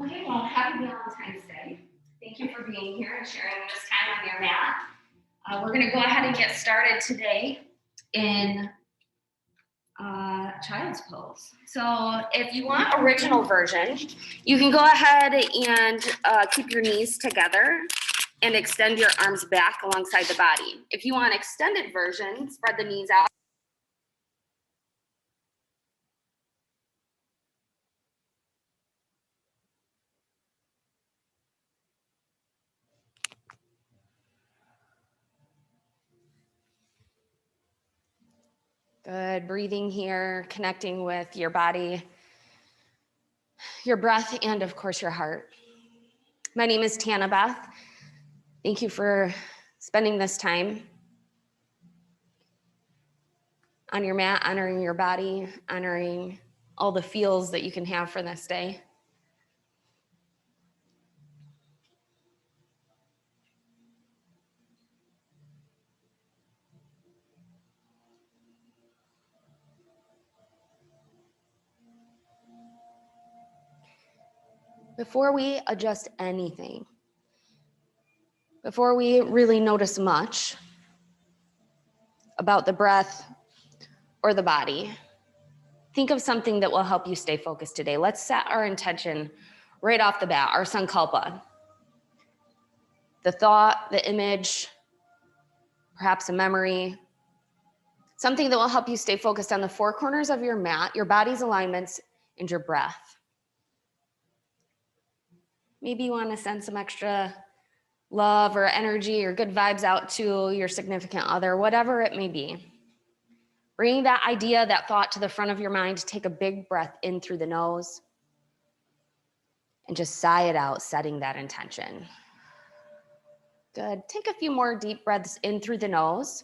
Okay, well, happy Valentine's Day. Thank you for being here and sharing this time on your mat. We're going to go ahead and get started today in child's pose. So if you want original version, you can go ahead and keep your knees together and extend your arms back alongside the body. If you want extended version, spread the knees out. Good, breathing here, connecting with your body, your breath, and of course your heart. My name is Tana Beth. Thank you for spending this time on your mat, honoring your body, honoring all the feels that you can have for this day. Before we adjust anything, before we really notice much about the breath or the body, think of something that will help you stay focused today. Let's set our intention right off the bat, our sankalpa. The thought, the image, perhaps a memory, something that will help you stay focused on the four corners of your mat, your body's alignments, and your breath. Maybe you want to send some extra love or energy or good vibes out to your significant other, whatever it may be. Bring that idea, that thought to the front of your mind. Take a big breath in through the nose and just sigh it out, setting that intention. Good. Take a few more deep breaths in through the nose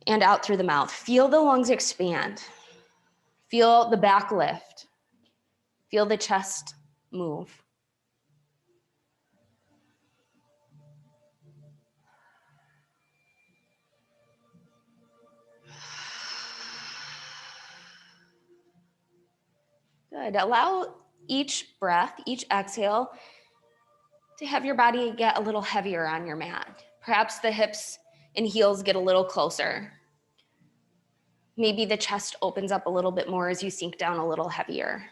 and out through the mouth. Feel the lungs expand. Feel the back lift. Feel the chest move. Good. Allow each breath, each exhale, to have your body get a little heavier on your mat. Perhaps the hips and heels get a little closer. Maybe the chest opens up a little bit more as you sink down a little heavier.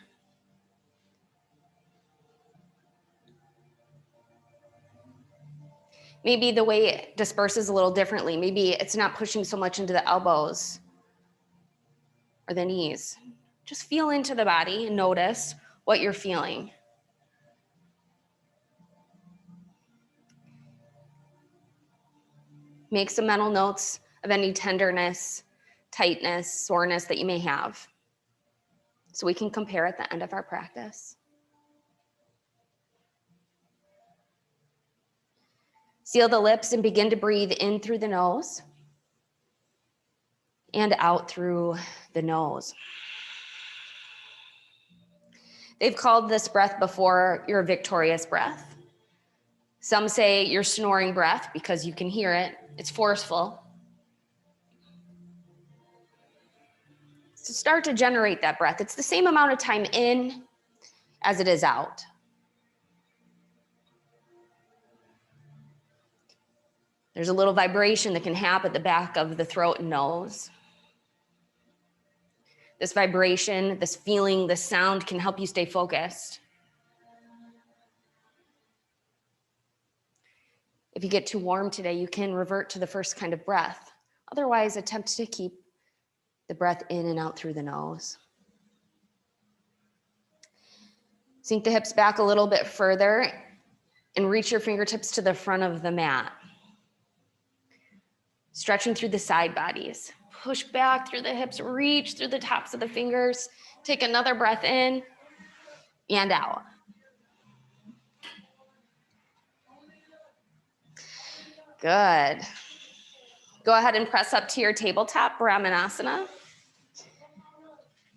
Maybe the weight disperses a little differently. Maybe it's not pushing so much into the elbows or the knees. Just feel into the body and notice what you're feeling. Make some mental notes of any tenderness, tightness, soreness that you may have, so we can compare at the end of our practice. Seal the lips and begin to breathe in through the nose and out through the nose. They've called this breath before your victorious breath. Some say your snoring breath because you can hear it. It's forceful. So start to generate that breath. It's the same amount of time in as it is out. There's a little vibration that can happen at the back of the throat and nose. This vibration, this feeling, this sound can help you stay focused. If you get too warm today, you can revert to the first kind of breath. Otherwise, attempt to keep the breath in and out through the nose. Sink the hips back a little bit further and reach your fingertips to the front of the mat. Stretching through the side bodies. Push back through the hips, reach through the tops of the fingers. Take another breath in and out. Good. Go ahead and press up to your tabletop, Brahmanasana,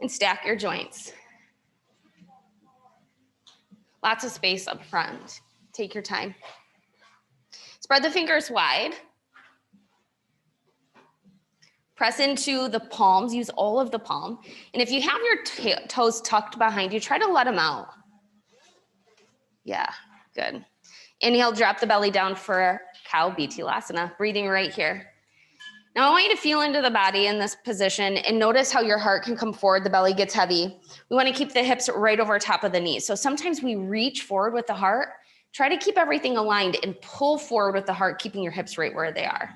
and stack your joints. Lots of space up front. Take your time. Spread the fingers wide. Press into the palms, use all of the palm. And if you have your toes tucked behind you, try to let them out. Yeah, good. Inhale, drop the belly down for Cow Bitilasana, breathing right here. Now I want you to feel into the body in this position and notice how your heart can come forward, the belly gets heavy. We want to keep the hips right over top of the knees. So sometimes we reach forward with the heart. Try to keep everything aligned and pull forward with the heart, keeping your hips right where they are.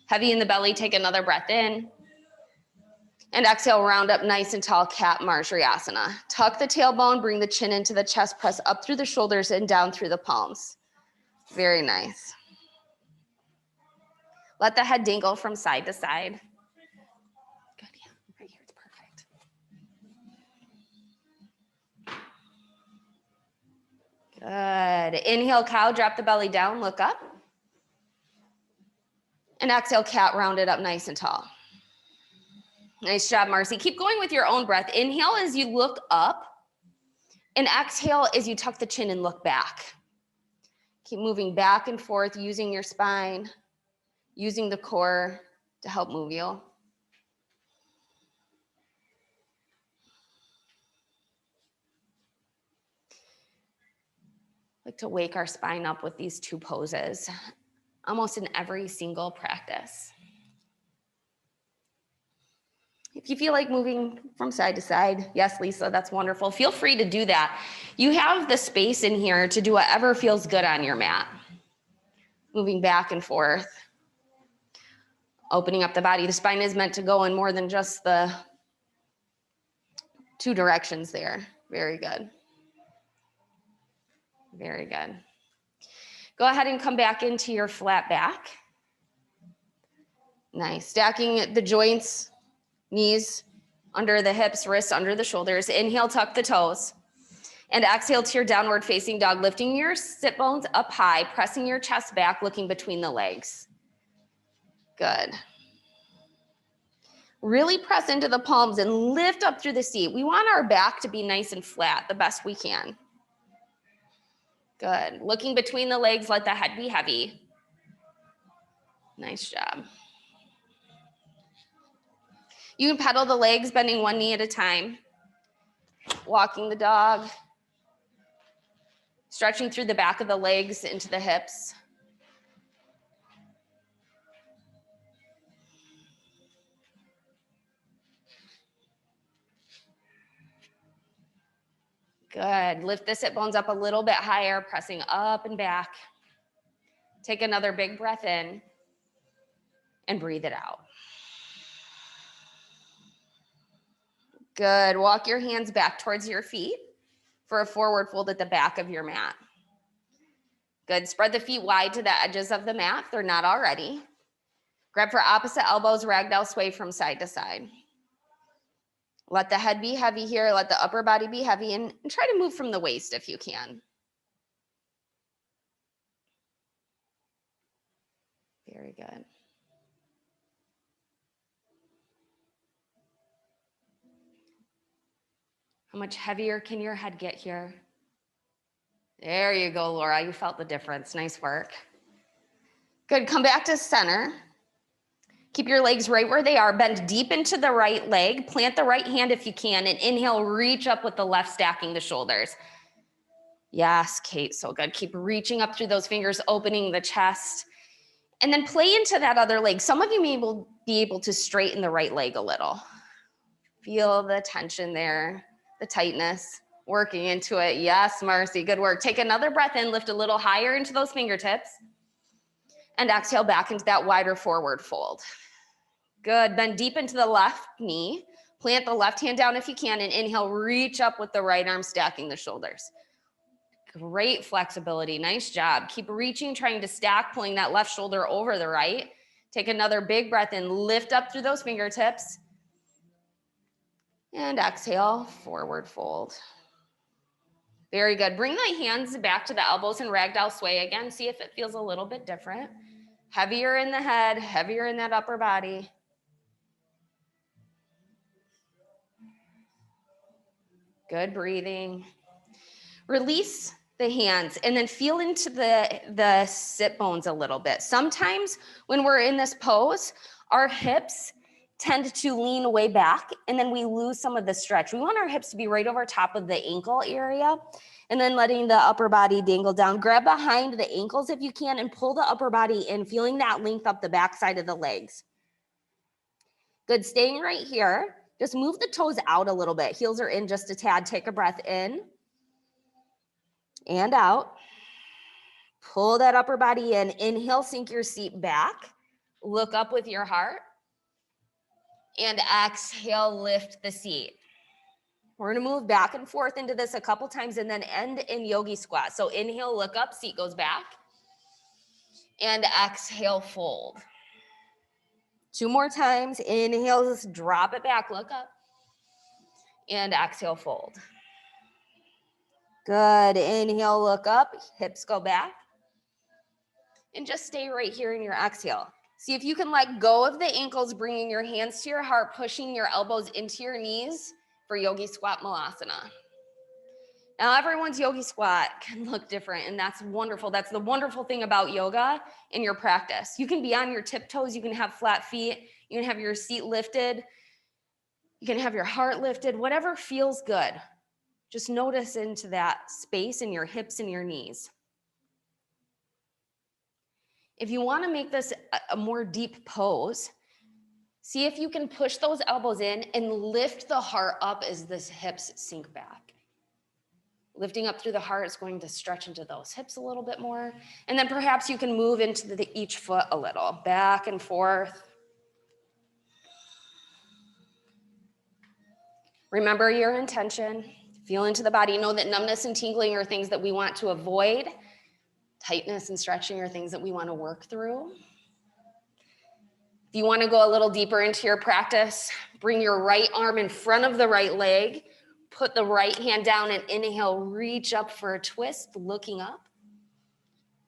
Heavy in the belly, take another breath in. And exhale, round up nice and tall, Cat Marsharasana. Tuck the tailbone, bring the chin into the chest, press up through the shoulders and down through the palms. Very nice. Let the head dangle from side to side. Good, yeah, right here, it's perfect. Good. Inhale, cow, drop the belly down, look up. And exhale, cat, round it up nice and tall. Nice job, Marcy. Keep going with your own breath. Inhale as you look up, and exhale as you tuck the chin and look back. Keep moving back and forth, using your spine, using the core to help move you. I like to wake our spine up with these two poses, almost in every single practice. If you feel like moving from side to side, yes, Lisa, that's wonderful. Feel free to do that. You have the space in here to do whatever feels good on your mat. Moving back and forth, opening up the body. The spine is meant to go in more than just the two directions there. Very good. Very good. Go ahead and come back into your flat back. Nice. Stacking the joints, knees under the hips, wrists under the shoulders. Inhale, tuck the toes. And exhale to your downward facing dog, lifting your sit bones up high, pressing your chest back, looking between the legs. Good. Really press into the palms and lift up through the seat. We want our back to be nice and flat, the best we can. Good. Looking between the legs, let the head be heavy. Nice job. You can pedal the legs, bending one knee at a time. Walking the dog. Stretching through the back of the legs into the hips. Good. Lift the sit bones up a little bit higher, pressing up and back. Take another big breath in and breathe it out. Good. Walk your hands back towards your feet for a forward fold at the back of your mat. Good. Spread the feet wide to the edges of the mat if they're not already. Grab for opposite elbows, ragdoll sway from side to side. Let the head be heavy here. Let the upper body be heavy, and try to move from the waist if you can. Very good. How much heavier can your head get here? There you go, Laura. You felt the difference. Nice work. Good. Come back to center. Keep your legs right where they are. Bend deep into the right leg. Plant the right hand if you can. And inhale, reach up with the left, stacking the shoulders. Yes, Kate, so good. Keep reaching up through those fingers, opening the chest. And then play into that other leg. Some of you may be able to straighten the right leg a little. Feel the tension there, the tightness, working into it. Yes, Marcy, good work. Take another breath in, lift a little higher into those fingertips. And exhale back into that wider forward fold. Good. Bend deep into the left knee. Plant the left hand down if you can, and inhale, reach up with the right arm, stacking the shoulders. Great flexibility. Nice job. Keep reaching, trying to stack, pulling that left shoulder over the right. Take another big breath in, lift up through those fingertips. And exhale, forward fold. Very good. Bring the hands back to the elbows and ragdoll sway again. See if it feels a little bit different. Heavier in the head, heavier in that upper body. Good breathing. Release the hands and then feel into the sit bones a little bit. Sometimes when we're in this pose, our hips tend to lean way back, and then we lose some of the stretch. We want our hips to be right over top of the ankle area, and then letting the upper body dangle down. Grab behind the ankles if you can and pull the upper body in, feeling that length up the back side of the legs. Good, staying right here. Just move the toes out a little bit. Heels are in just a tad. Take a breath in and out. Pull that upper body in. Inhale, sink your seat back. Look up with your heart. And exhale, lift the seat. We're gonna move back and forth into this a couple times and then end in yogi squat. So inhale, look up, seat goes back. And exhale, fold. 2 more times. Inhale, just drop it back, look up. And exhale, fold. Good. Inhale, look up, hips go back. And just stay right here in your exhale. See if you can let go of the ankles, bringing your hands to your heart, pushing your elbows into your knees for yogi squat malasana. Now, everyone's yogi squat can look different, and that's wonderful. That's the wonderful thing about yoga in your practice. You can be on your tiptoes, you can have flat feet, you can have your seat lifted, you can have your heart lifted, whatever feels good. Just notice into that space in your hips and your knees. If you want to make this a more deep pose, see if you can push those elbows in and lift the heart up as the hips sink back. Lifting up through the heart is going to stretch into those hips a little bit more. And then perhaps you can move into each foot a little, back and forth. Remember your intention. Feel into the body. Know that numbness and tingling are things that we want to avoid. Tightness and stretching are things that we want to work through. If you want to go a little deeper into your practice, bring your right arm in front of the right leg. Put the right hand down and inhale, reach up for a twist, looking up.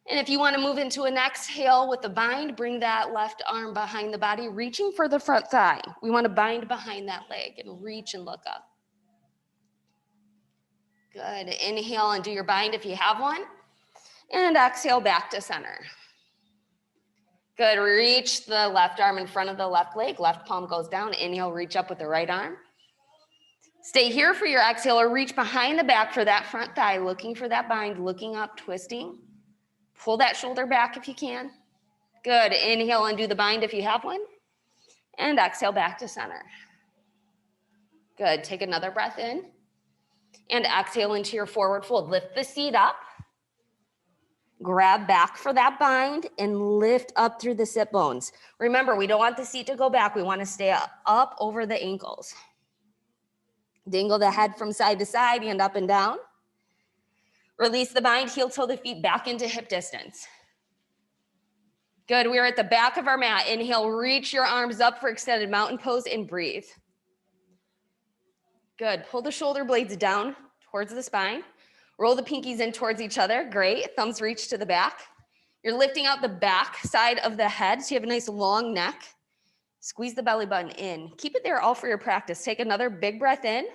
And if you want to move into an exhale with a bind, bring that left arm behind the body, reaching for the front thigh. We want to bind behind that leg and reach and look up. Good. Inhale and do your bind if you have one. And exhale back to center. Good. Reach the left arm in front of the left leg. Left palm goes down. Inhale, reach up with the right arm. Stay here for your exhale or reach behind the back for that front thigh, looking for that bind, looking up, twisting. Pull that shoulder back if you can. Good. Inhale and do the bind if you have one. And exhale back to center. Good. Take another breath in. And exhale into your forward fold. Lift the seat up. Grab back for that bind and lift up through the sit bones. Remember, we don't want the seat to go back. We want to stay up over the ankles. Dangle the head from side to side and up and down. Release the bind, heel toe the feet back into hip distance. Good, we are at the back of our mat. Inhale, reach your arms up for extended mountain pose and breathe. Good, pull the shoulder blades down towards the spine. Roll the pinkies in towards each other. Great, thumbs reach to the back. You're lifting out the back side of the head so you have a nice long neck. Squeeze the belly button in. Keep it there all for your practice. Take another big breath in.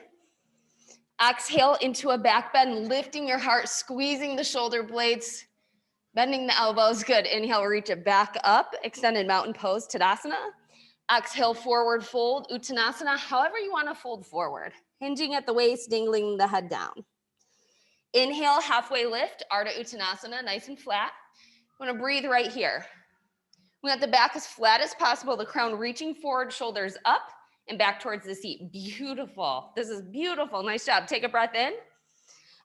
Exhale into a back bend, lifting your heart, squeezing the shoulder blades, bending the elbows. Good. Inhale, reach it back up. Extended mountain pose, Tadasana. Exhale, forward fold, Uttanasana. However you want to fold forward. Hinging at the waist, dangling the head down. Inhale, halfway lift, Ardha Uttanasana, nice and flat. I'm gonna breathe right here. We want the back as flat as possible, the crown reaching forward, shoulders up and back towards the seat. Beautiful, this is beautiful, nice job. Take a breath in.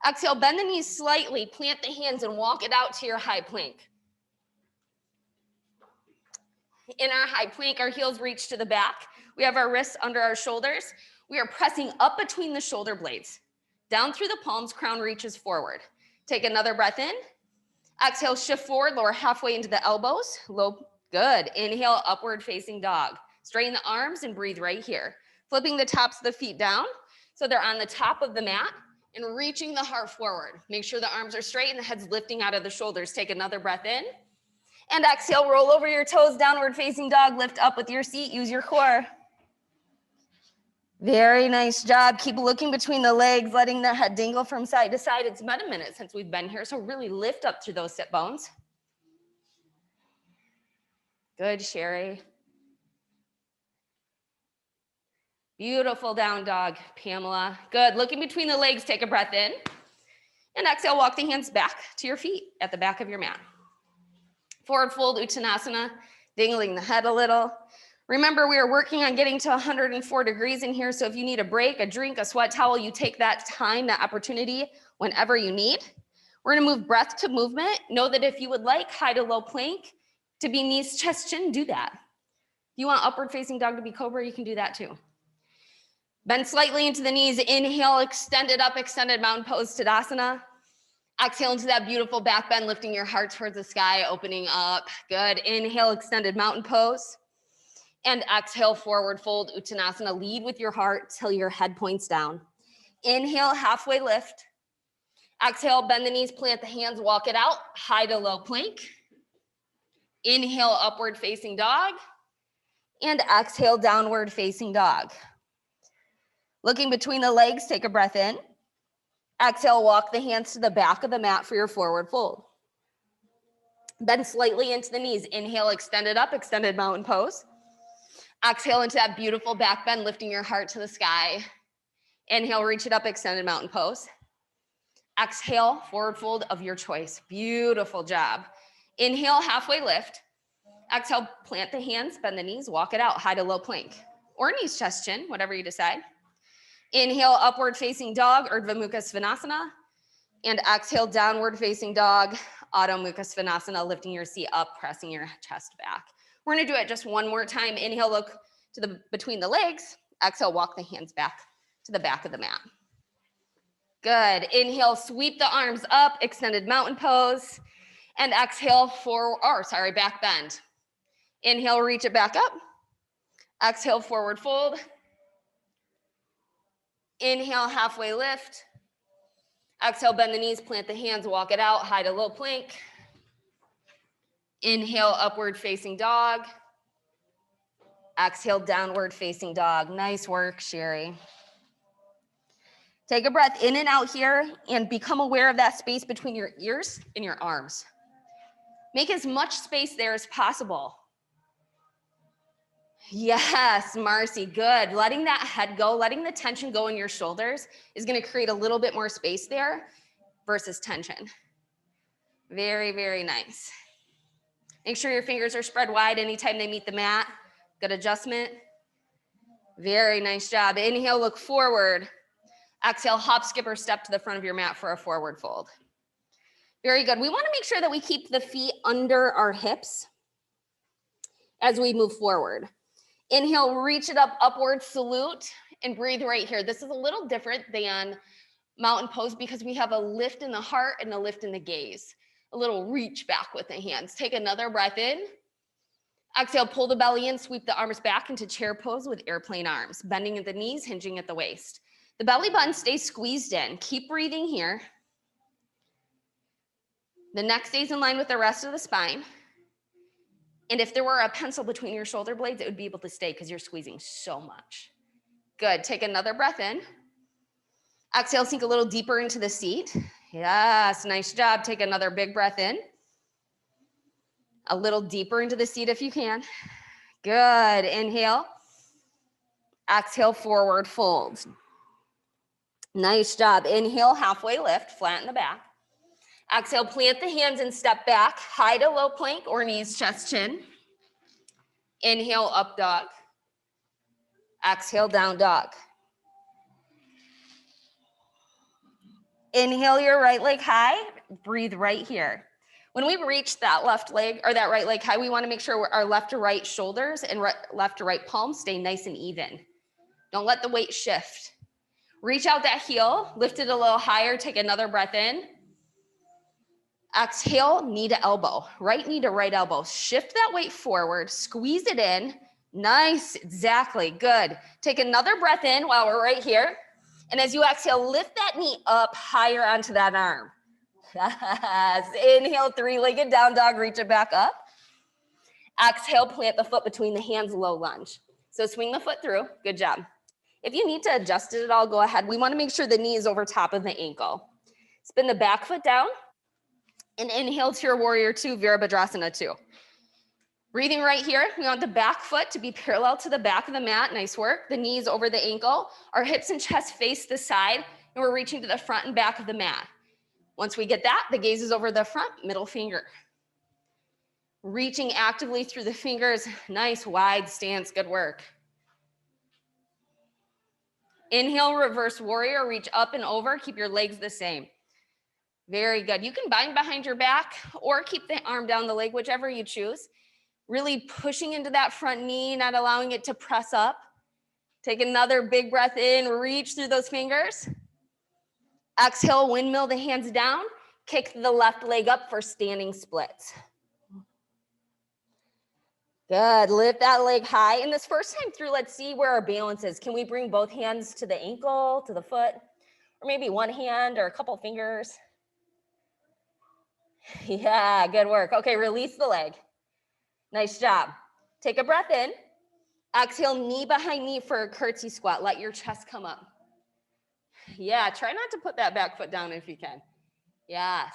Exhale, bend the knees slightly, plant the hands and walk it out to your high plank. In our high plank, our heels reach to the back. We have our wrists under our shoulders. We are pressing up between the shoulder blades. Down through the palms, crown reaches forward. Take another breath in. Exhale, shift forward, lower halfway into the elbows. Low, good. Inhale, upward facing dog. Straighten the arms and breathe right here. Flipping the tops of the feet down so they're on the top of the mat and reaching the heart forward. Make sure the arms are straight and the head's lifting out of the shoulders. Take another breath in. And exhale, roll over your toes, downward facing dog. Lift up with your seat, use your core. Very nice job. Keep looking between the legs, letting the head dangle from side to side. It's been a minute since we've been here, so really lift up through those sit bones. Good, Sherry. Beautiful down dog, Pamela. Good. Looking between the legs, take a breath in. And exhale, walk the hands back to your feet at the back of your mat. Forward fold, Uttanasana, dingling the head a little. Remember, we are working on getting to 104 degrees in here, so if you need a break, a drink, a sweat towel, you take that time, that opportunity whenever you need. We're gonna move breath to movement. Know that if you would like high to low plank to be knees, chest, chin, do that. If you want upward facing dog to be cobra, you can do that too. Bend slightly into the knees, inhale, extended up, extended mountain pose, Tadasana. Exhale into that beautiful back bend, lifting your heart towards the sky, opening up. Good. Inhale, extended mountain pose. And exhale, forward fold, Uttanasana. Lead with your heart till your head points down. Inhale, halfway lift. Exhale, bend the knees, plant the hands, walk it out, high to low plank. Inhale, upward facing dog. And exhale, downward facing dog. Looking between the legs, take a breath in. Exhale, walk the hands to the back of the mat for your forward fold. Bend slightly into the knees. Inhale, extended up, extended mountain pose. Exhale into that beautiful back bend, lifting your heart to the sky. Inhale, reach it up, extended mountain pose. Exhale, forward fold of your choice. Beautiful job. Inhale, halfway lift. Exhale, plant the hands, bend the knees, walk it out, high to low plank. Or knees, chest, chin, whatever you decide. Inhale, upward facing dog, Urdhva Mukha Svanasana. And exhale, downward facing dog, Adho Mukha Svanasana, lifting your seat up, pressing your chest back. We're gonna do it just one more time. Inhale, look to between the legs. Exhale, walk the hands back to the back of the mat. Good. Inhale, sweep the arms up, extended mountain pose. And exhale, back bend. Inhale, reach it back up. Exhale, forward fold. Inhale, halfway lift. Exhale, bend the knees, plant the hands, walk it out, high to low plank. Inhale, upward facing dog. Exhale, downward facing dog. Nice work, Sherry. Take a breath in and out here and become aware of that space between your ears and your arms. Make as much space there as possible. Yes, Marcy, good. Letting that head go, letting the tension go in your shoulders is going to create a little bit more space there versus tension. Very, very nice. Make sure your fingers are spread wide anytime they meet the mat. Good adjustment. Very nice job. Inhale, look forward. Exhale, hop, skip, or step to the front of your mat for a forward fold. Very good. We want to make sure that we keep the feet under our hips as we move forward. Inhale, reach it up, upward salute, and breathe right here. This is a little different than mountain pose because we have a lift in the heart and a lift in the gaze. A little reach back with the hands. Take another breath in. Exhale, pull the belly in, sweep the arms back into chair pose with airplane arms, bending at the knees, hinging at the waist. The belly button stays squeezed in. Keep breathing here. The neck stays in line with the rest of the spine. And if there were a pencil between your shoulder blades, it would be able to stay because you're squeezing so much. Good. Take another breath in. Exhale, sink a little deeper into the seat. Yes, nice job. Take another big breath in. A little deeper into the seat if you can. Good. Inhale. Exhale, forward fold. Nice job. Inhale, halfway lift, flatten the back. Exhale, plant the hands and step back, high to low plank or knees, chest, chin. Inhale, up dog. Exhale, down dog. Inhale your right leg high, breathe right here. When we reach that left leg or that right leg high, we want to make sure our left to right shoulders and left to right palms stay nice and even. Don't let the weight shift. Reach out that heel, lift it a little higher, take another breath in. Exhale, knee to elbow, right knee to right elbow. Shift that weight forward, squeeze it in. Nice, exactly, good. Take another breath in while we're right here. And as you exhale, lift that knee up higher onto that arm. Yes, inhale, three-legged down dog, reach it back up. Exhale, plant the foot between the hands, low lunge. So swing the foot through, good job. If you need to adjust it at all, go ahead. We want to make sure the knee is over top of the ankle. Spin the back foot down and inhale to your warrior two, Virabhadrasana 2. Breathing right here. We want the back foot to be parallel to the back of the mat. Nice work. The knees over the ankle. Our hips and chest face the side, and we're reaching to the front and back of the mat. Once we get that, the gaze is over the front, middle finger. Reaching actively through the fingers. Nice wide stance. Good work. Inhale, reverse warrior. Reach up and over. Keep your legs the same. Very good. You can bind behind your back or keep the arm down the leg, whichever you choose. Really pushing into that front knee, not allowing it to press up. Take another big breath in, reach through those fingers. Exhale, windmill the hands down. Kick the left leg up for standing splits. Good, lift that leg high. And this first time through, let's see where our balance is. Can we bring both hands to the ankle, to the foot? Or maybe one hand or a couple fingers? Yeah, good work. Okay, release the leg. Nice job. Take a breath in. Exhale, knee behind knee for a curtsy squat. Let your chest come up. Yeah, try not to put that back foot down if you can. Yes.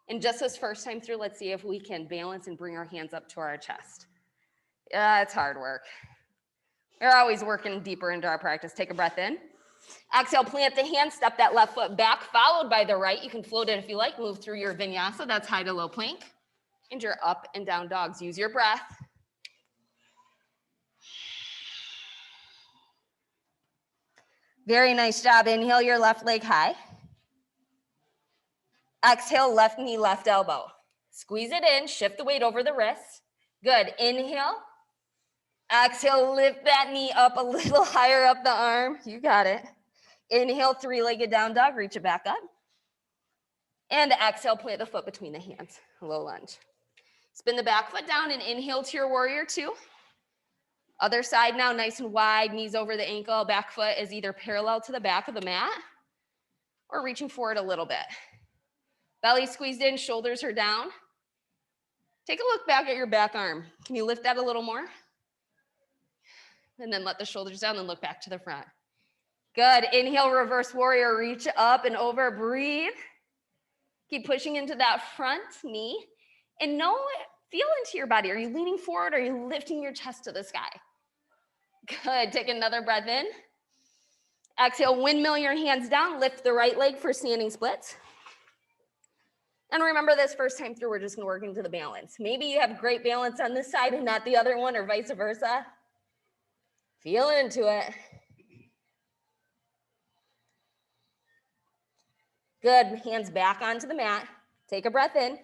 And just this first time through, let's see if we can balance and bring our hands up to our chest. Yeah, it's hard work. We're always working deeper into our practice. Take a breath in. Exhale, plant the hand, step that left foot back, followed by the right. You can float it if you like. Move through your vinyasa. That's high to low plank. And your up and down dogs. Use your breath. Very nice job. Inhale your left leg high. Exhale, left knee, left elbow. Squeeze it in, shift the weight over the wrist. Good, inhale. Exhale, lift that knee up a little higher up the arm. You got it. Inhale, three-legged down dog, reach it back up. And exhale, plant the foot between the hands, low lunge. Spin the back foot down and inhale to your warrior two. Other side now, nice and wide, knees over the ankle. Back foot is either parallel to the back of the mat or reaching forward a little bit. Belly squeezed in, shoulders are down. Take a look back at your back arm. Can you lift that a little more? And then let the shoulders down and look back to the front. Good. Inhale, reverse warrior. Reach up and over. Breathe. Keep pushing into that front knee. And feel into your body. Are you leaning forward? Or are you lifting your chest to the sky? Good. Take another breath in. Exhale, windmill your hands down. Lift the right leg for standing splits. And remember this first time through, we're just gonna work into the balance. Maybe you have great balance on this side and not the other one, or vice versa. Feel into it. Good, hands back onto the mat. Take a breath in.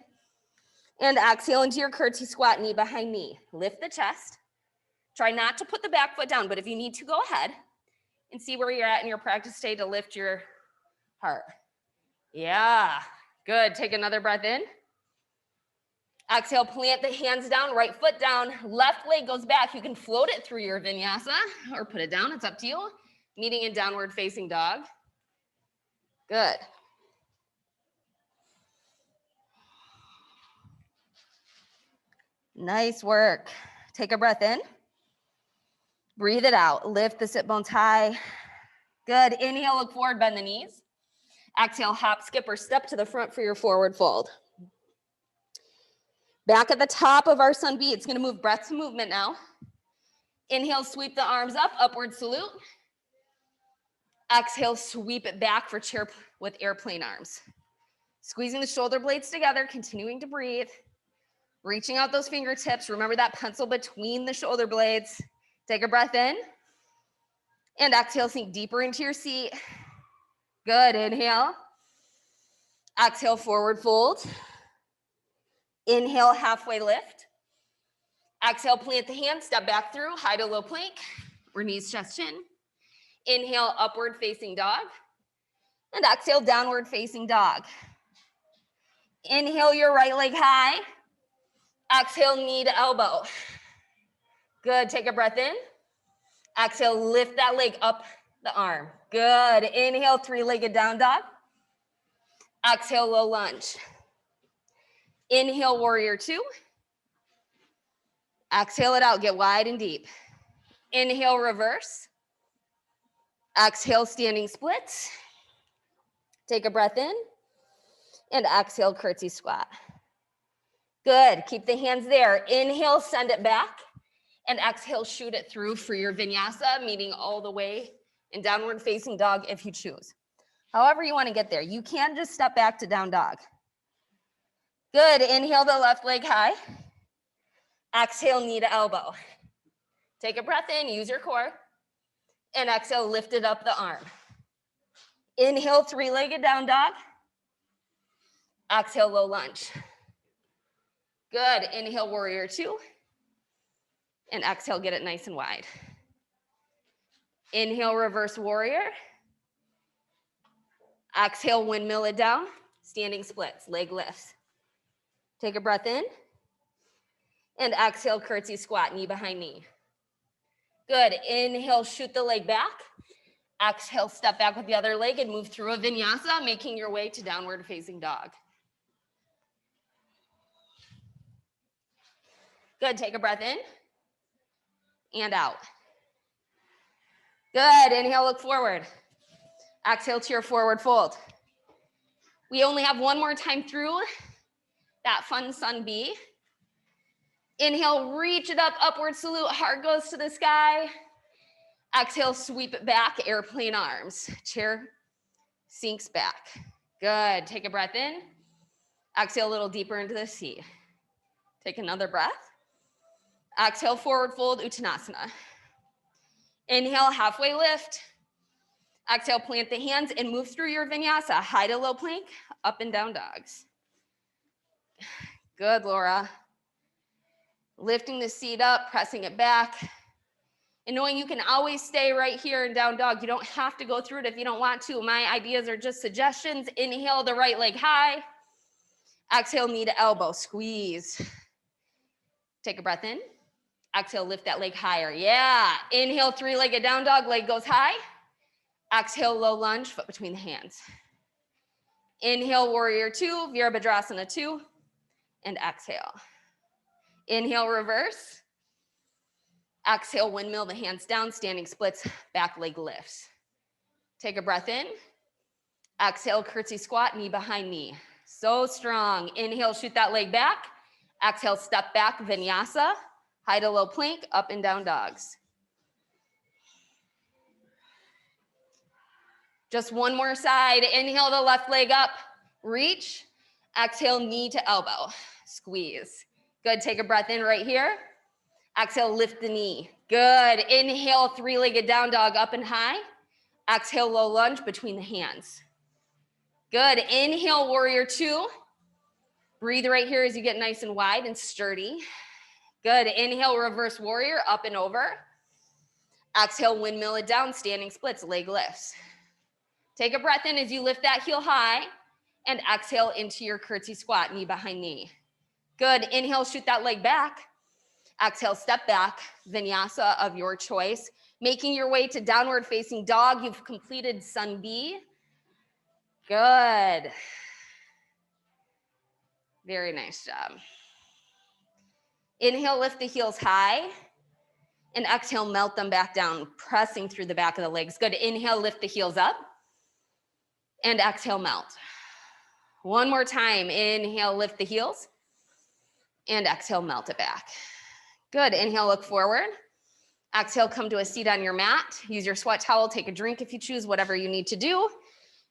And exhale into your curtsy squat, knee behind knee. Lift the chest. Try not to put the back foot down, but if you need to, go ahead and see where you're at in your practice state to lift your heart. Yeah. Good, take another breath in. Exhale, plant the hands down, right foot down, left leg goes back. You can float it through your vinyasa or put it down, it's up to you. Meeting in downward facing dog. Good. Nice work. Take a breath in. Breathe it out, lift the sit bones high. Good, inhale, look forward, bend the knees. Exhale, hop, skip, or step to the front for your forward fold. Back at the top of our sun B, it's gonna move breath to movement now. Inhale, sweep the arms up, upward salute. Exhale, sweep it back for chair with airplane arms. Squeezing the shoulder blades together, continuing to breathe. Reaching out those fingertips. Remember that pencil between the shoulder blades. Take a breath in. And exhale, sink deeper into your seat. Good, inhale. Exhale, forward fold. Inhale, halfway lift. Exhale, plant the hand, step back through, high to low plank, or knees, chest, chin. Inhale, upward facing dog. And exhale, downward facing dog. Inhale, your right leg high. Exhale, knee to elbow. Good, take a breath in. Exhale, lift that leg up the arm. Good, inhale, three-legged down dog. Exhale, low lunge. Inhale, warrior two. Exhale it out, get wide and deep. Inhale, reverse. Exhale, standing splits. Take a breath in. And exhale, curtsy squat. Good, keep the hands there. Inhale, send it back. And exhale, shoot it through for your vinyasa, meeting all the way in downward facing dog if you choose. However you want to get there. You can just step back to down dog. Good, inhale the left leg high. Exhale, knee to elbow. Take a breath in, use your core. And exhale, lift it up the arm. Inhale, three-legged down dog. Exhale, low lunge. Good, inhale, warrior two. And exhale, get it nice and wide. Inhale, reverse warrior. Exhale, windmill it down. Standing splits, leg lifts. Take a breath in. And exhale, curtsy squat, knee behind knee. Good, inhale, shoot the leg back. Exhale, step back with the other leg and move through a vinyasa, making your way to downward facing dog. Good, take a breath in and out. Good, inhale, look forward. Exhale to your forward fold. We only have one more time through that fun sun B. Inhale, reach it up, upward salute, heart goes to the sky. Exhale, sweep it back, airplane arms. Chair sinks back. Good, take a breath in. Exhale a little deeper into the C. Take another breath. Exhale, forward fold, Uttanasana. Inhale, halfway lift. Exhale, plant the hands and move through your vinyasa. High to low plank, up and down dogs. Good, Laura. Lifting the seat up, pressing it back. And knowing you can always stay right here in down dog. You don't have to go through it if you don't want to. My ideas are just suggestions. Inhale the right leg high. Exhale, knee to elbow, squeeze. Take a breath in. Exhale, lift that leg higher. Yeah. Inhale, three-legged down dog, leg goes high. Exhale, low lunge, foot between the hands. Inhale, warrior two, Virabhadrasana two, and exhale. Inhale, reverse. Exhale, windmill, the hands down, standing splits, back leg lifts. Take a breath in. Exhale, curtsy squat, knee behind knee. So strong. Inhale, shoot that leg back. Exhale, step back, vinyasa. High to low plank, up and down dogs. Just one more side. Inhale the left leg up, reach. Exhale, knee to elbow, squeeze. Good, take a breath in right here. Exhale, lift the knee. Good, inhale, three-legged down dog, up and high. Exhale, low lunge between the hands. Good, inhale, warrior two. Breathe right here as you get nice and wide and sturdy. Good, inhale, reverse warrior, up and over. Exhale, windmill it down, standing splits, leg lifts. Take a breath in as you lift that heel high and exhale into your curtsy squat, knee behind knee. Good, inhale, shoot that leg back. Exhale, step back, vinyasa of your choice. Making your way to downward facing dog. You've completed sun B. Good. Very nice job. Inhale, lift the heels high. And exhale, melt them back down, pressing through the back of the legs. Good, inhale, lift the heels up. And exhale, melt. One more time. Inhale, lift the heels. And exhale, melt it back. Good. Inhale, look forward. Exhale, come to a seat on your mat. Use your sweat towel. Take a drink if you choose, whatever you need to do.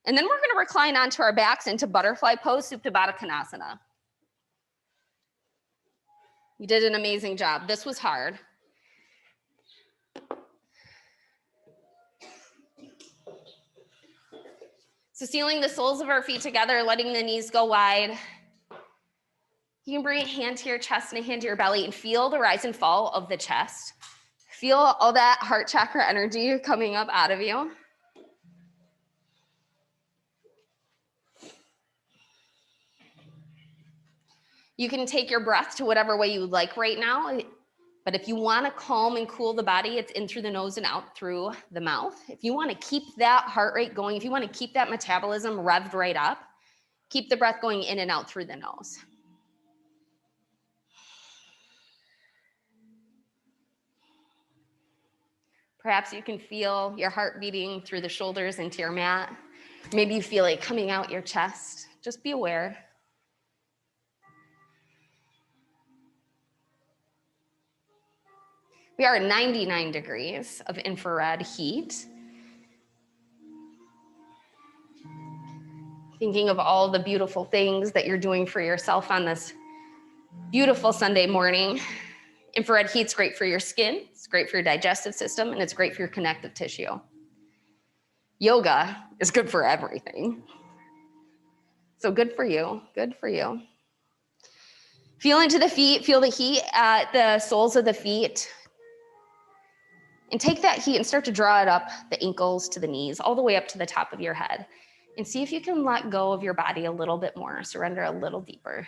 And then we're going to recline onto our backs into butterfly pose, Supta Baddha Konasana. You did an amazing job. This was hard. So sealing the soles of our feet together, letting the knees go wide. You can bring a hand to your chest and a hand to your belly and feel the rise and fall of the chest. Feel all that heart chakra energy coming up out of you. You can take your breath to whatever way you would like right now. But if you want to calm and cool the body, it's in through the nose and out through the mouth. If you want to keep that heart rate going, if you want to keep that metabolism revved right up, keep the breath going in and out through the nose. Perhaps you can feel your heart beating through the shoulders into your mat. Maybe you feel it coming out your chest. Just be aware. We are at 99 degrees of infrared heat. Thinking of all the beautiful things that you're doing for yourself on this beautiful Sunday morning. Infrared heat's great for your skin, it's great for your digestive system, and it's great for your connective tissue. Yoga is good for everything. So good for you, good for you. Feel into the feet, feel the heat at the soles of the feet. And take that heat and start to draw it up the ankles to the knees, all the way up to the top of your head. And see if you can let go of your body a little bit more, surrender a little deeper.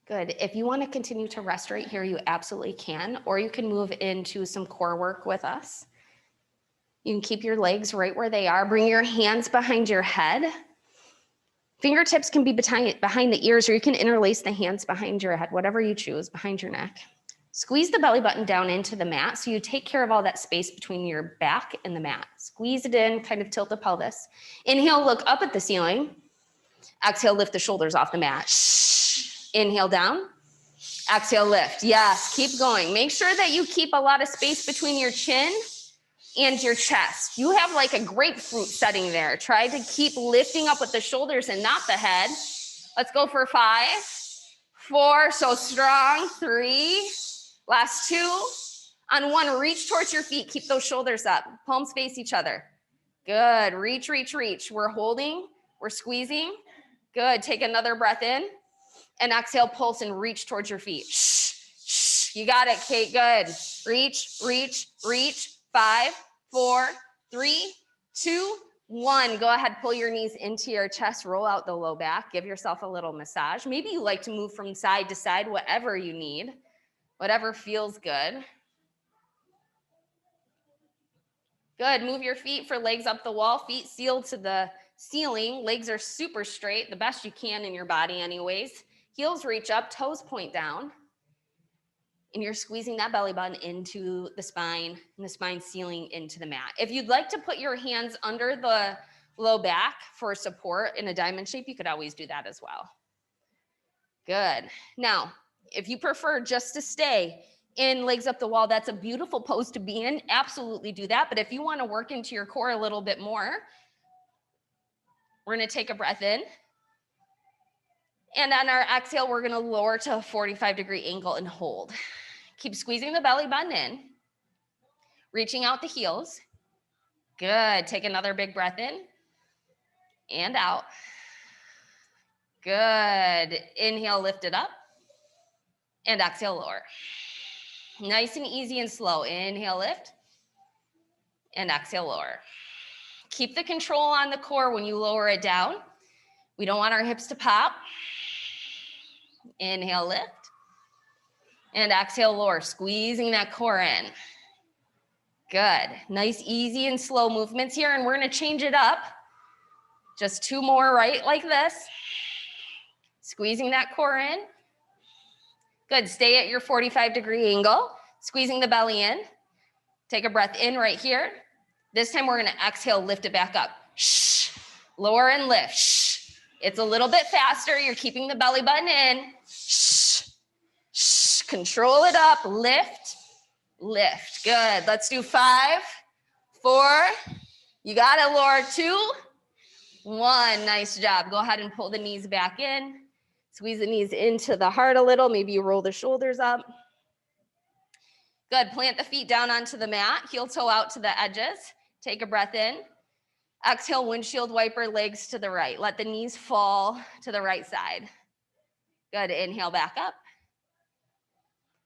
Good. If you want to continue to rest right here, you absolutely can, or you can move into some core work with us. You can keep your legs right where they are. Bring your hands behind your head. Fingertips can be behind the ears, or you can interlace the hands behind your head, whatever you choose, behind your neck. Squeeze the belly button down into the mat so you take care of all that space between your back and the mat. Squeeze it in, kind of tilt the pelvis. Inhale, look up at the ceiling. Exhale, lift the shoulders off the mat. Inhale down. Exhale, lift. Yes, keep going. Make sure that you keep a lot of space between your chin and your chest. You have like a grapefruit setting there. Try to keep lifting up with the shoulders and not the head. Let's go for 5, 4, so strong, 3, last 2. On 1, reach towards your feet. Keep those shoulders up. Palms face each other. Good. Reach, reach, reach. We're holding. We're squeezing. Good. Take another breath in. And exhale, pulse and reach towards your feet. Shh, shh. You got it, Kate. Good. Reach, reach, reach. 5, 4, 3, 2, 1. Go ahead, pull your knees into your chest, roll out the low back, give yourself a little massage. Maybe you like to move from side to side, whatever you need, whatever feels good. Good, move your feet for legs up the wall, feet sealed to the ceiling. Legs are super straight, the best you can in your body anyways. Heels reach up, toes point down. And you're squeezing that belly button into the spine and the spine sealing into the mat. If you'd like to put your hands under the low back for support in a diamond shape, you could always do that as well. Good. Now, if you prefer just to stay in legs up the wall, that's a beautiful pose to be in. Absolutely do that. But if you want to work into your core a little bit more, we're going to take a breath in. And on our exhale, we're going to lower to a 45-degree angle and hold. Keep squeezing the belly button in, reaching out the heels. Good. Take another big breath in and out. Good. Inhale, lift it up, and exhale, lower. Nice and easy and slow. Inhale, lift, and exhale, lower. Keep the control on the core when you lower it down. We don't want our hips to pop. Inhale, lift, and exhale, lower, squeezing that core in. Good. Nice, easy, and slow movements here, and we're going to change it up. Just 2 more, right, like this. Squeezing that core in. Good. Stay at your 45-degree angle, squeezing the belly in. Take a breath in right here. This time we're going to exhale, lift it back up. Shh. Lower and lift. Shh. It's a little bit faster. You're keeping the belly button in. Shh. Shh. Control it up. Lift. Lift. Good. Let's do 5, 4. You got it, Laura. 2, 1. Nice job. Go ahead and pull the knees back in. Squeeze the knees into the heart a little. Maybe you roll the shoulders up. Good. Plant the feet down onto the mat. Heel toe out to the edges. Take a breath in. Exhale, windshield wiper, legs to the right. Let the knees fall to the right side. Good. Inhale back up.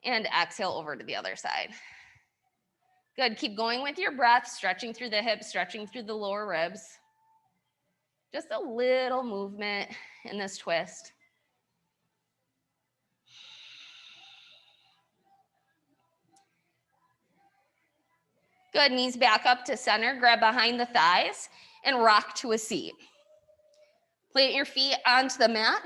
And exhale over to the other side. Good. Keep going with your breath, stretching through the hips, stretching through the lower ribs. Just a little movement in this twist. Good, knees back up to center, grab behind the thighs and rock to a seat. Plant your feet onto the mat,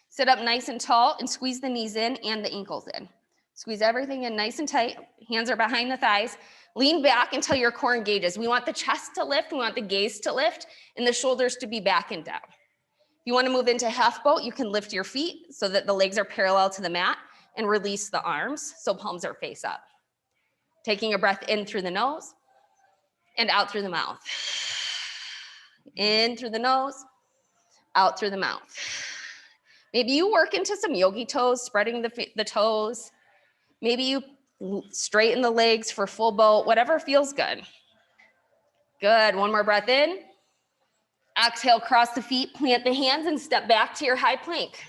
sit up nice and tall and squeeze the knees in and the ankles in. Squeeze everything in nice and tight, hands are behind the thighs. Lean back until your core engages. We want the chest to lift, we want the gaze to lift, and the shoulders to be back and down. If you want to move into half boat, you can lift your feet so that the legs are parallel to the mat and release the arms so palms are face up. Taking a breath in through the nose and out through the mouth. In through the nose, out through the mouth. Maybe you work into some yogi toes, spreading the toes. Maybe you straighten the legs for full boat, whatever feels good. Good, one more breath in. Exhale, cross the feet, plant the hands and step back to your high plank.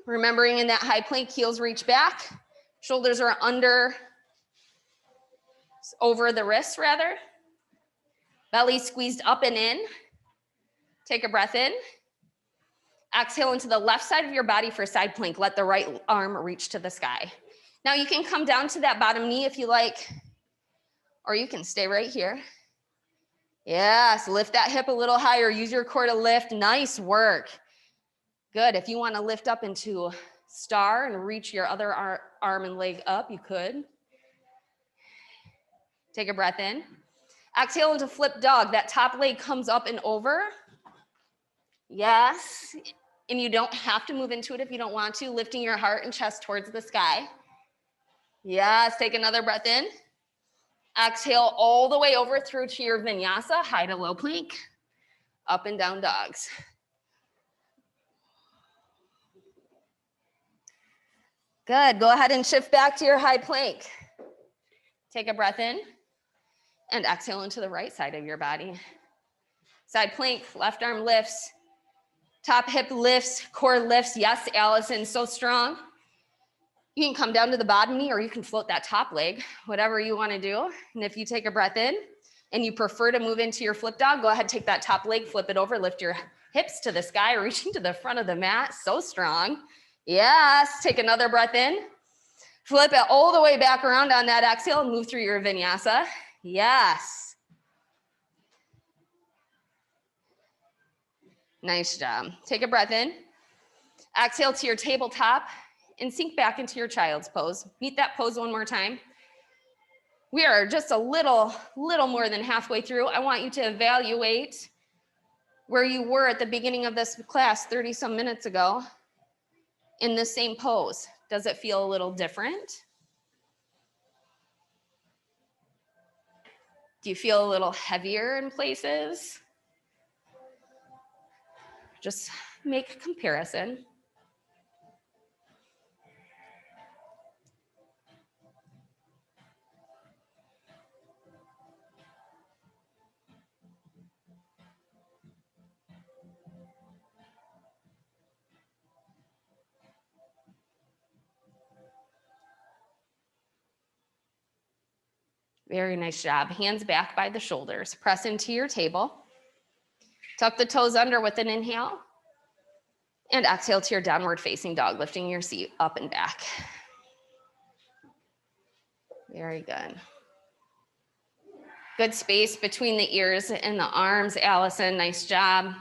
Remembering in that high plank, heels reach back, shoulders are over the wrists rather. Belly squeezed up and in. Take a breath in. Exhale into the left side of your body for side plank. Let the right arm reach to the sky. Now you can come down to that bottom knee if you like, or you can stay right here. Yes, lift that hip a little higher. Use your core to lift. Nice work. Good. If you want to lift up into star and reach your other arm and leg up, you could. Take a breath in. Exhale into flip dog. That top leg comes up and over. Yes. And you don't have to move into it if you don't want to, lifting your heart and chest towards the sky. Yes, take another breath in. Exhale all the way over through to your vinyasa, high to low plank, up and down dogs. Good, go ahead and shift back to your high plank. Take a breath in and exhale into the right side of your body. Side plank, left arm lifts. Top hip lifts, core lifts. Yes, Allison, so strong. You can come down to the bottom knee or you can float that top leg, whatever you want to do. And if you take a breath in and you prefer to move into your flip dog, go ahead, take that top leg, flip it over, lift your hips to the sky, reaching to the front of the mat. So strong. Yes, take another breath in. Flip it all the way back around on that exhale and move through your vinyasa. Yes. Nice job. Take a breath in. Exhale to your tabletop and sink back into your child's pose. Meet that pose one more time. We are just a little more than halfway through. I want you to evaluate where you were at the beginning of this class 30 some minutes ago in the same pose. Does it feel a little different? Do you feel a little heavier in places? Just make a comparison. Very nice job. Hands back by the shoulders. Press into your table. Tuck the toes under with an inhale. And exhale to your downward facing dog, lifting your seat up and back. Very good. Good space between the ears and the arms, Allison. Nice job.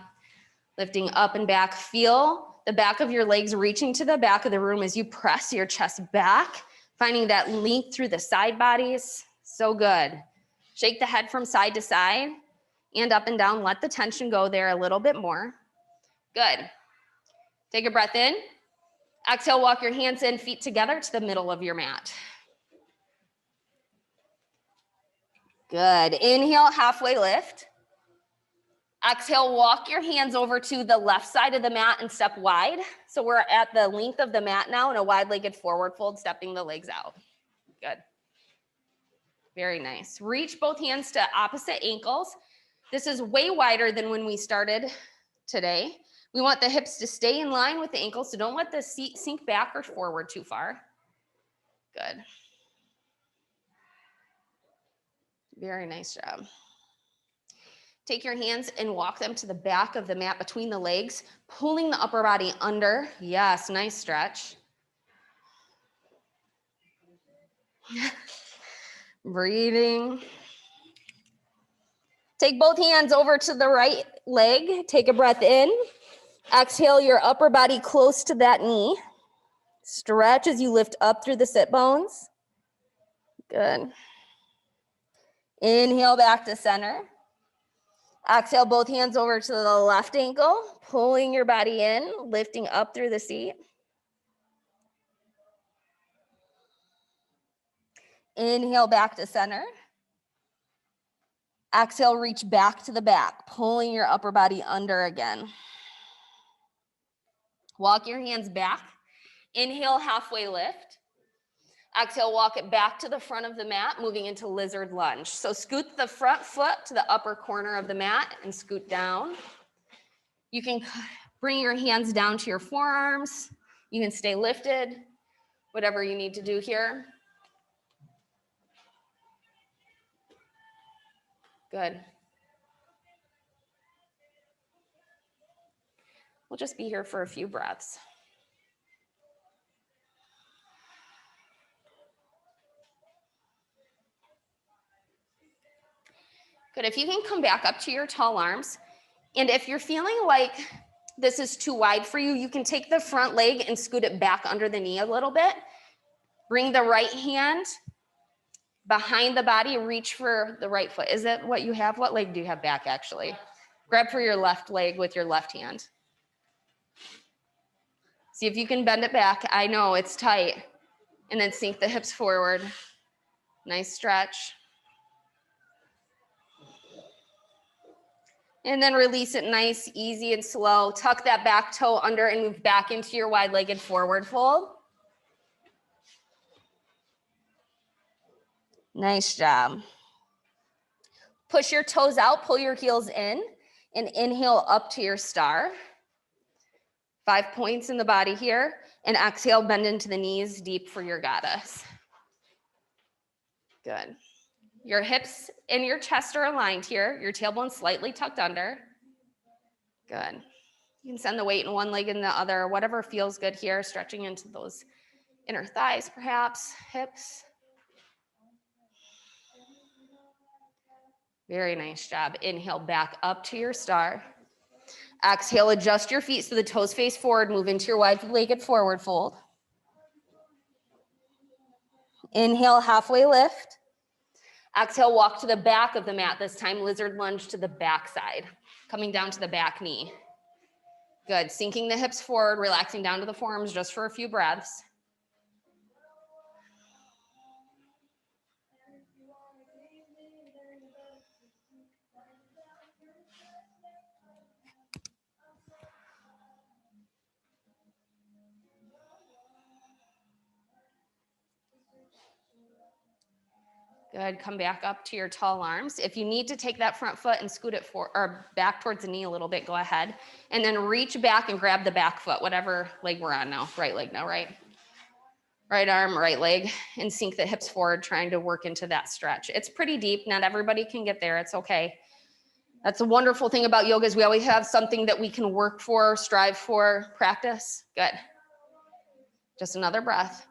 Lifting up and back. Feel the back of your legs reaching to the back of the room as you press your chest back, finding that length through the side bodies. So good. Shake the head from side to side and up and down. Let the tension go there a little bit more. Good. Take a breath in. Exhale, walk your hands and feet together to the middle of your mat. Good. Inhale, halfway lift. Exhale, walk your hands over to the left side of the mat and step wide. So we're at the length of the mat now in a wide-legged forward fold, stepping the legs out. Good. Very nice. Reach both hands to opposite ankles. This is way wider than when we started today. We want the hips to stay in line with the ankles, so don't let the seat sink back or forward too far. Good. Very nice job. Take your hands and walk them to the back of the mat between the legs, pulling the upper body under. Yes, nice stretch. Breathing. Take both hands over to the right leg. Take a breath in. Exhale your upper body close to that knee. Stretch as you lift up through the sit bones. Good. Inhale back to center. Exhale both hands over to the left ankle, pulling your body in, lifting up through the seat. Inhale back to center. Exhale, reach back to the back, pulling your upper body under again. Walk your hands back. Inhale, halfway lift. Exhale, walk it back to the front of the mat, moving into lizard lunge. So scoot the front foot to the upper corner of the mat and scoot down. You can bring your hands down to your forearms. You can stay lifted, whatever you need to do here. Good. We'll just be here for a few breaths. Good. If you can come back up to your tall arms, and if you're feeling like this is too wide for you, you can take the front leg and scoot it back under the knee a little bit. Bring the right hand behind the body, reach for the right foot. Is that what you have? What leg do you have back actually? Grab for your left leg with your left hand. See if you can bend it back. I know it's tight. And then sink the hips forward. Nice stretch. And then release it nice, easy, and slow. Tuck that back toe under and move back into your wide-legged forward fold. Nice job. Push your toes out, pull your heels in, and inhale up to your star. 5 points in the body here. And exhale, bend into the knees deep for your goddess. Good. Your hips and your chest are aligned here. Your tailbone slightly tucked under. Good. You can send the weight in one leg and the other, whatever feels good here, stretching into those inner thighs, perhaps, hips. Very nice job. Inhale back up to your star. Exhale, adjust your feet so the toes face forward, move into your wide-legged forward fold. Inhale, halfway lift. Exhale, walk to the back of the mat. This time, lizard lunge to the back side, coming down to the back knee. Good, sinking the hips forward, relaxing down to the forearms just for a few breaths. Good, come back up to your tall arms. If you need to take that front foot and scoot it or back towards the knee a little bit, go ahead. And then reach back and grab the back foot, whatever leg we're on now. Right leg now, right? Right arm, right leg, and sink the hips forward, trying to work into that stretch. It's pretty deep. Not everybody can get there. It's okay. That's a wonderful thing about yoga is we always have something that we can work for, strive for, practice. Good. Just another breath.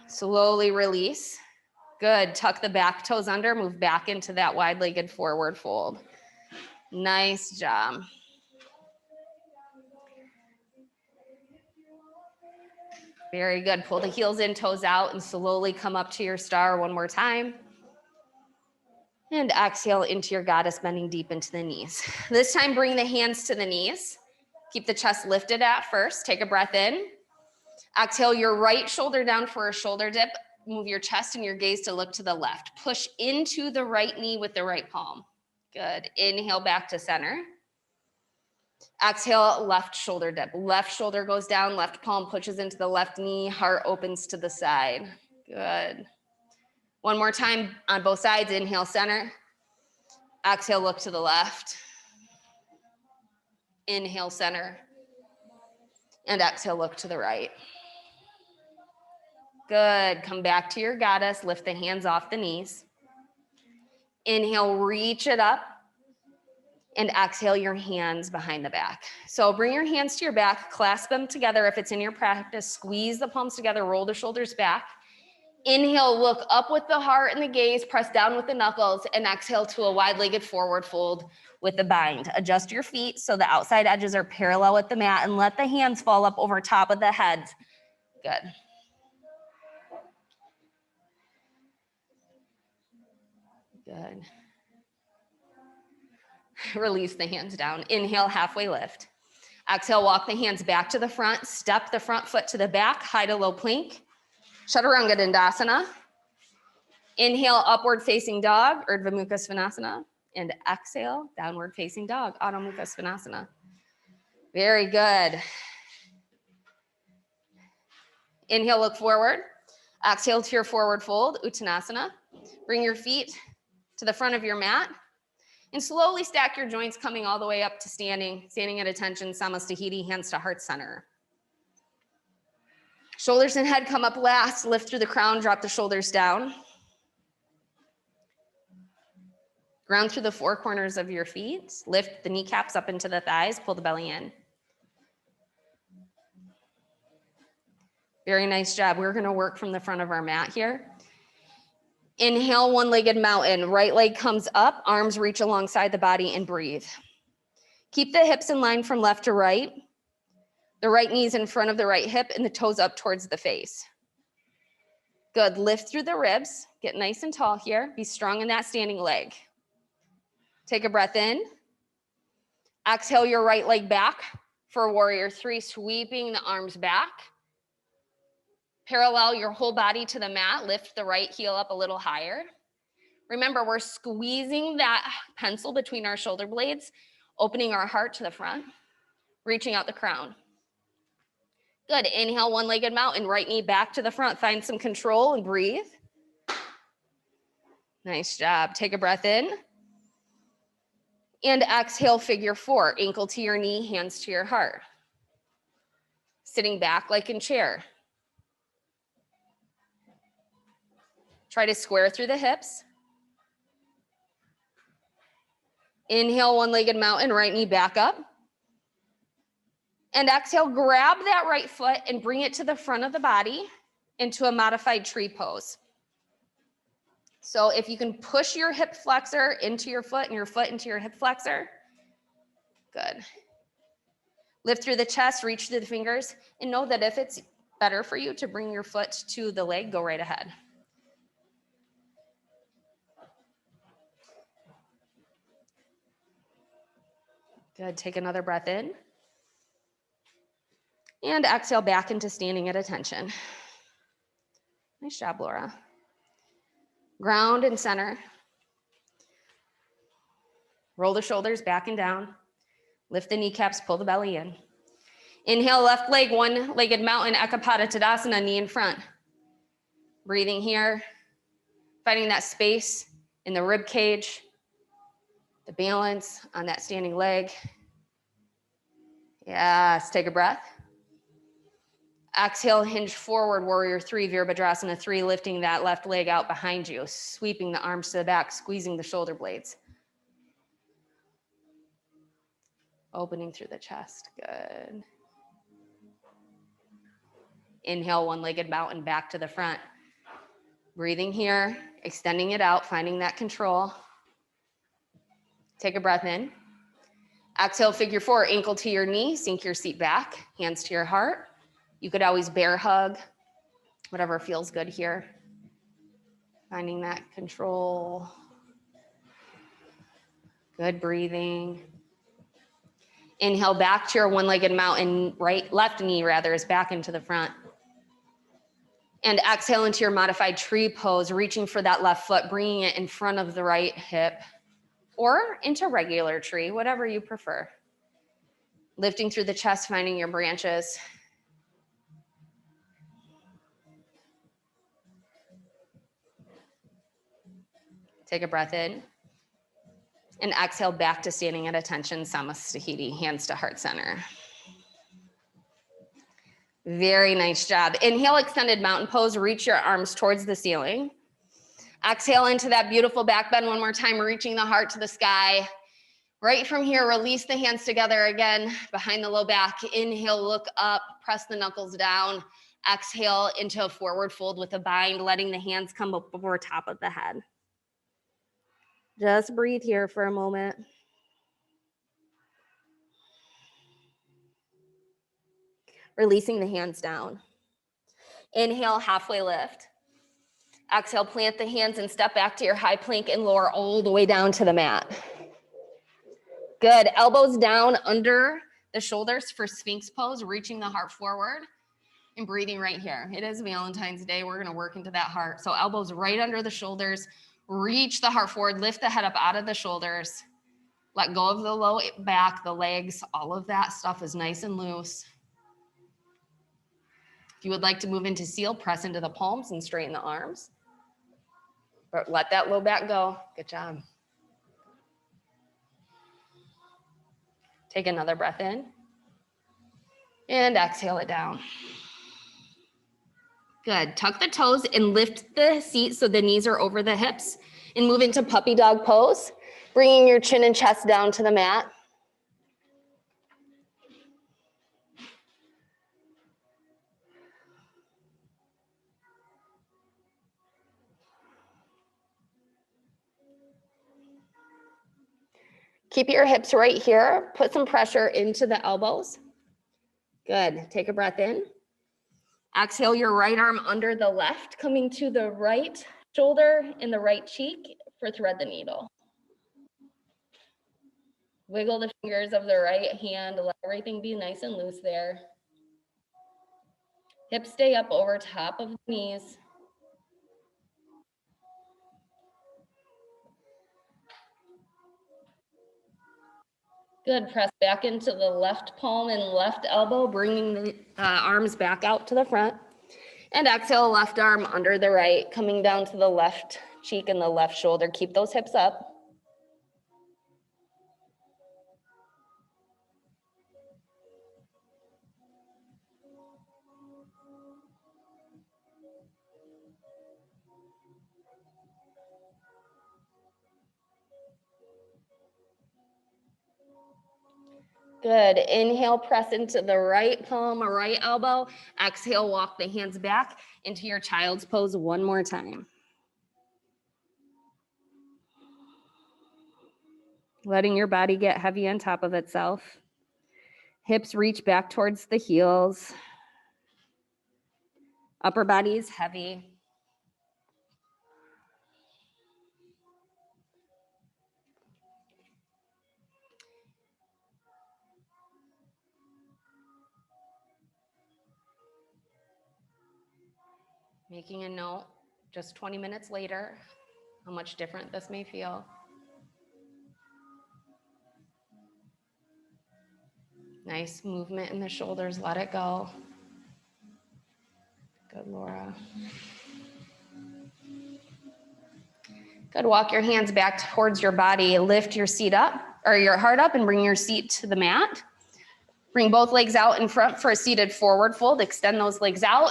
Slowly release. Good. Tuck the back toes under, move back into that wide-legged forward fold. Nice job. Very good. Pull the heels in, toes out, and slowly come up to your star one more time. And exhale into your goddess, bending deep into the knees. This time, bring the hands to the knees. Keep the chest lifted at first. Take a breath in. Exhale your right shoulder down for a shoulder dip. Move your chest and your gaze to look to the left. Push into the right knee with the right palm. Good. Inhale back to center. Exhale, left shoulder dip. Left shoulder goes down, left palm pushes into the left knee, heart opens to the side. Good. One more time on both sides. Inhale, center. Exhale, look to the left. Inhale, center. And exhale, look to the right. Good. Come back to your goddess. Lift the hands off the knees. Inhale, reach it up. And exhale your hands behind the back. So bring your hands to your back, clasp them together. If it's in your practice, squeeze the palms together, roll the shoulders back. Inhale, look up with the heart and the gaze, press down with the knuckles, and exhale to a wide-legged forward fold with the bind. Adjust your feet so the outside edges are parallel with the mat, and let the hands fall up over top of the head. Good. Good. Release the hands down. Inhale, halfway lift. Exhale, walk the hands back to the front, step the front foot to the back, high to low plank. Chaturanga Dandasana. Inhale, upward facing dog, Urdhva Mukha Svanasana. And exhale, downward facing dog, Adho Mukha Svanasana. Very good. Inhale, look forward. Exhale to your forward fold, Uttanasana. Bring your feet to the front of your mat and slowly stack your joints, coming all the way up to standing at attention, Samastahiti, hands to heart center. Shoulders and head come up last, lift through the crown, drop the shoulders down. Ground through the four corners of your feet, lift the kneecaps up into the thighs, pull the belly in. Very nice job. We're gonna work from the front of our mat here. Inhale, one-legged mountain. Right leg comes up, arms reach alongside the body, and breathe. Keep the hips in line from left to right. The right knee's in front of the right hip and the toes up towards the face. Good, lift through the ribs. Get nice and tall here. Be strong in that standing leg. Take a breath in. Exhale your right leg back for warrior three, sweeping the arms back. Parallel your whole body to the mat. Lift the right heel up a little higher. Remember, we're squeezing that pencil between our shoulder blades, opening our heart to the front, reaching out the crown. Good, inhale, one-legged mountain, right knee back to the front. Find some control and breathe. Nice job. Take a breath in. And exhale, figure four, ankle to your knee, hands to your heart. Sitting back like in chair. Try to square through the hips. Inhale, one-legged mountain, right knee back up. And exhale, grab that right foot and bring it to the front of the body into a modified tree pose. So if you can push your hip flexor into your foot and your foot into your hip flexor, good. Lift through the chest, reach through the fingers, and know that if it's better for you to bring your foot to the leg, go right ahead. Good, take another breath in. And exhale back into standing at attention. Nice job, Laura. Ground and center. Roll the shoulders back and down. Lift the kneecaps, pull the belly in. Inhale, left leg, one-legged mountain, Ekapada Tadasana, knee in front. Breathing here, finding that space in the rib cage, the balance on that standing leg. Yes, take a breath. Exhale, hinge forward, warrior three, Virabhadrasana 3, lifting that left leg out behind you, sweeping the arms to the back, squeezing the shoulder blades. Opening through the chest, good. Inhale, one-legged mountain, back to the front. Breathing here, extending it out, finding that control. Take a breath in. Exhale, figure four, ankle to your knee, sink your seat back, hands to your heart. You could always bear hug, whatever feels good here. Finding that control. Good breathing. Inhale back to your one-legged mountain, left knee is back into the front. And exhale into your modified tree pose, reaching for that left foot, bringing it in front of the right hip or into regular tree, whatever you prefer. Lifting through the chest, finding your branches. Take a breath in. And exhale back to standing at attention, Samastahiti, hands to heart center. Very nice job. Inhale, extended mountain pose, reach your arms towards the ceiling. Exhale into that beautiful back bend one more time, reaching the heart to the sky. Right from here, release the hands together again behind the low back. Inhale, look up, press the knuckles down. Exhale into a forward fold with a bind, letting the hands come up over top of the head. Just breathe here for a moment. Releasing the hands down. Inhale, halfway lift. Exhale, plant the hands and step back to your high plank and lower all the way down to the mat. Good, elbows down under the shoulders for Sphinx pose, reaching the heart forward and breathing right here. It is Valentine's Day, we're gonna work into that heart. So elbows right under the shoulders, reach the heart forward, lift the head up out of the shoulders, let go of the low back, the legs, all of that stuff is nice and loose. If you would like to move into seal, press into the palms and straighten the arms. But let that low back go. Good job. Take another breath in. And exhale it down. Good. Tuck the toes and lift the seat so the knees are over the hips. And move into puppy dog pose, bringing your chin and chest down to the mat. Keep your hips right here. Put some pressure into the elbows. Good. Take a breath in. Exhale your right arm under the left, coming to the right shoulder and the right cheek for thread the needle. Wiggle the fingers of the right hand. Let everything be nice and loose there. Hips stay up over top of the knees. Good, press back into the left palm and left elbow, bringing the arms back out to the front. And exhale, left arm under the right, coming down to the left cheek and the left shoulder. Keep those hips up. Good. Inhale, press into the right palm or right elbow. Exhale, walk the hands back into your child's pose one more time. Letting your body get heavy on top of itself. Hips reach back towards the heels. Upper body is heavy. Making a note, just 20 minutes later, how much different this may feel. Nice movement in the shoulders, let it go. Good, Laura. Good, walk your hands back towards your body. Lift your seat up, or your heart up, and bring your seat to the mat. Bring both legs out in front for a seated forward fold. Extend those legs out.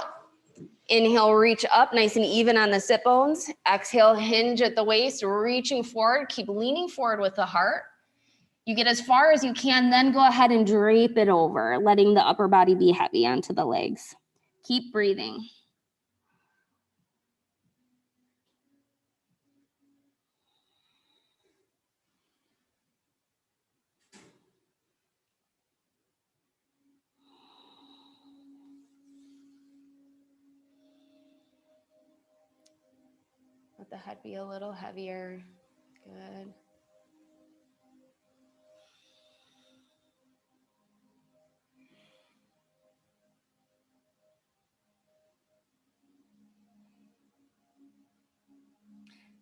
Inhale, reach up, nice and even on the sit bones. Exhale, hinge at the waist, reaching forward. Keep leaning forward with the heart. You get as far as you can, then go ahead and drape it over, letting the upper body be heavy onto the legs. Keep breathing. Let the head be a little heavier. Good.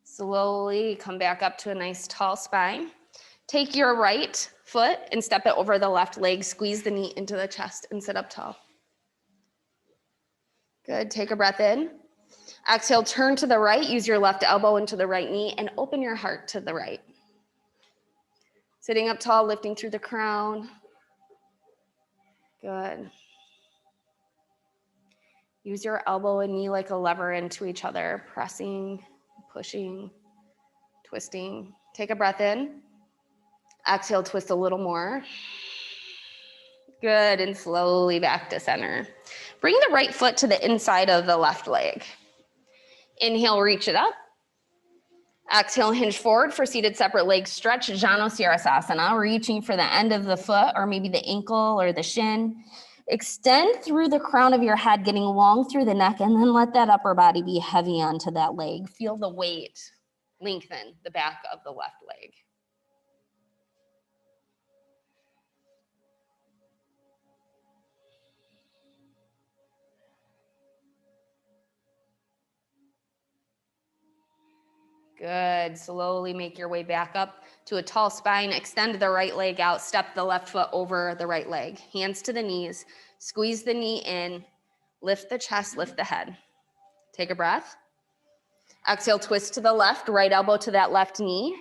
Slowly come back up to a nice tall spine. Take your right foot and step it over the left leg. Squeeze the knee into the chest and sit up tall. Good. Take a breath in. Exhale, turn to the right. Use your left elbow into the right knee and open your heart to the right. Sitting up tall, lifting through the crown. Good. Use your elbow and knee like a lever into each other, pressing, pushing, twisting. Take a breath in. Exhale, twist a little more. Good, and slowly back to center. Bring the right foot to the inside of the left leg. Inhale, reach it up. Exhale, hinge forward for seated separate leg stretch, Janosirasasana, reaching for the end of the foot or maybe the ankle or the shin. Extend through the crown of your head, getting long through the neck, and then let that upper body be heavy onto that leg. Feel the weight lengthen the back of the left leg. Good. Slowly make your way back up to a tall spine. Extend the right leg out. Step the left foot over the right leg. Hands to the knees. Squeeze the knee in. Lift the chest, lift the head. Take a breath. Exhale, twist to the left, right elbow to that left knee.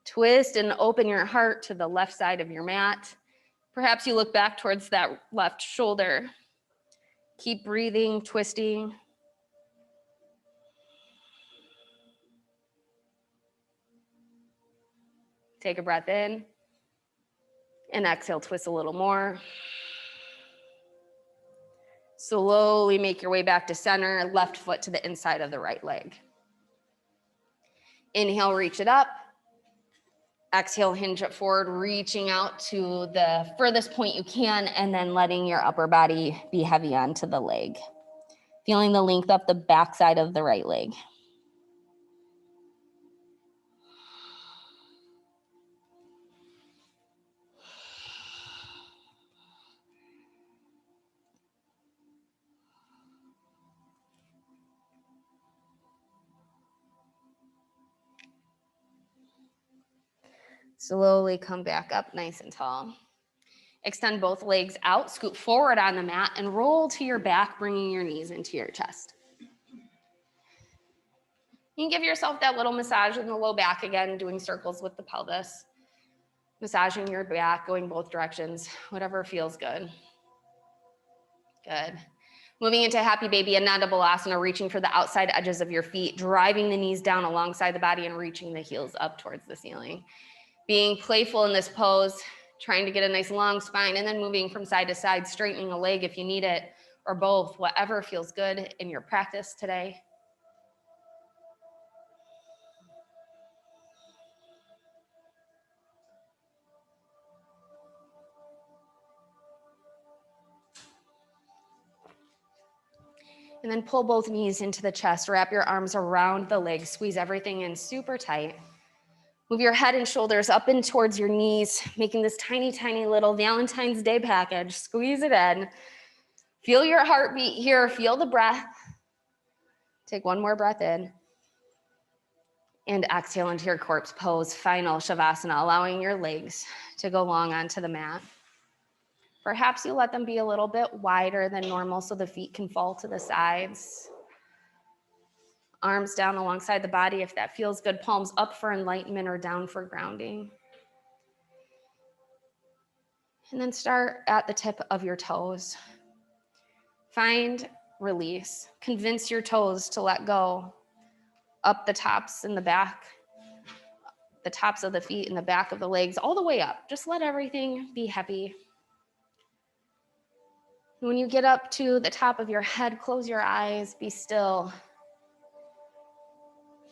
Twist and open your heart to the left side of your mat. Perhaps you look back towards that left shoulder. Keep breathing, twisting. Take a breath in. And exhale, twist a little more. Slowly make your way back to center, left foot to the inside of the right leg. Inhale, reach it up. Exhale, hinge it forward, reaching out to the furthest point you can, and then letting your upper body be heavy onto the leg. Feeling the length up the back side of the right leg. Slowly come back up nice and tall. Extend both legs out, scoot forward on the mat, and roll to your back, bringing your knees into your chest. You can give yourself that little massage in the low back again, doing circles with the pelvis. Massaging your back, going both directions, whatever feels good. Good. Moving into Happy Baby Ananda Balasana, reaching for the outside edges of your feet, driving the knees down alongside the body and reaching the heels up towards the ceiling. Being playful in this pose, trying to get a nice long spine, and then moving from side to side, straightening a leg if you need it, or both, whatever feels good in your practice today. And then pull both knees into the chest, wrap your arms around the legs, squeeze everything in super tight. Move your head and shoulders up and towards your knees, making this tiny, tiny little Valentine's Day package. Squeeze it in. Feel your heartbeat here, feel the breath. Take one more breath in. And exhale into your corpse pose, final Shavasana, allowing your legs to go long onto the mat. Perhaps you let them be a little bit wider than normal so the feet can fall to the sides. Arms down alongside the body if that feels good. Palms up for enlightenment or down for grounding. And then start at the tip of your toes. Find release. Convince your toes to let go. Up the tops and the back, the tops of the feet and the back of the legs, all the way up. Just let everything be heavy. When you get up to the top of your head, close your eyes, be still,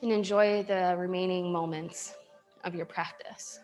and enjoy the remaining moments of your practice.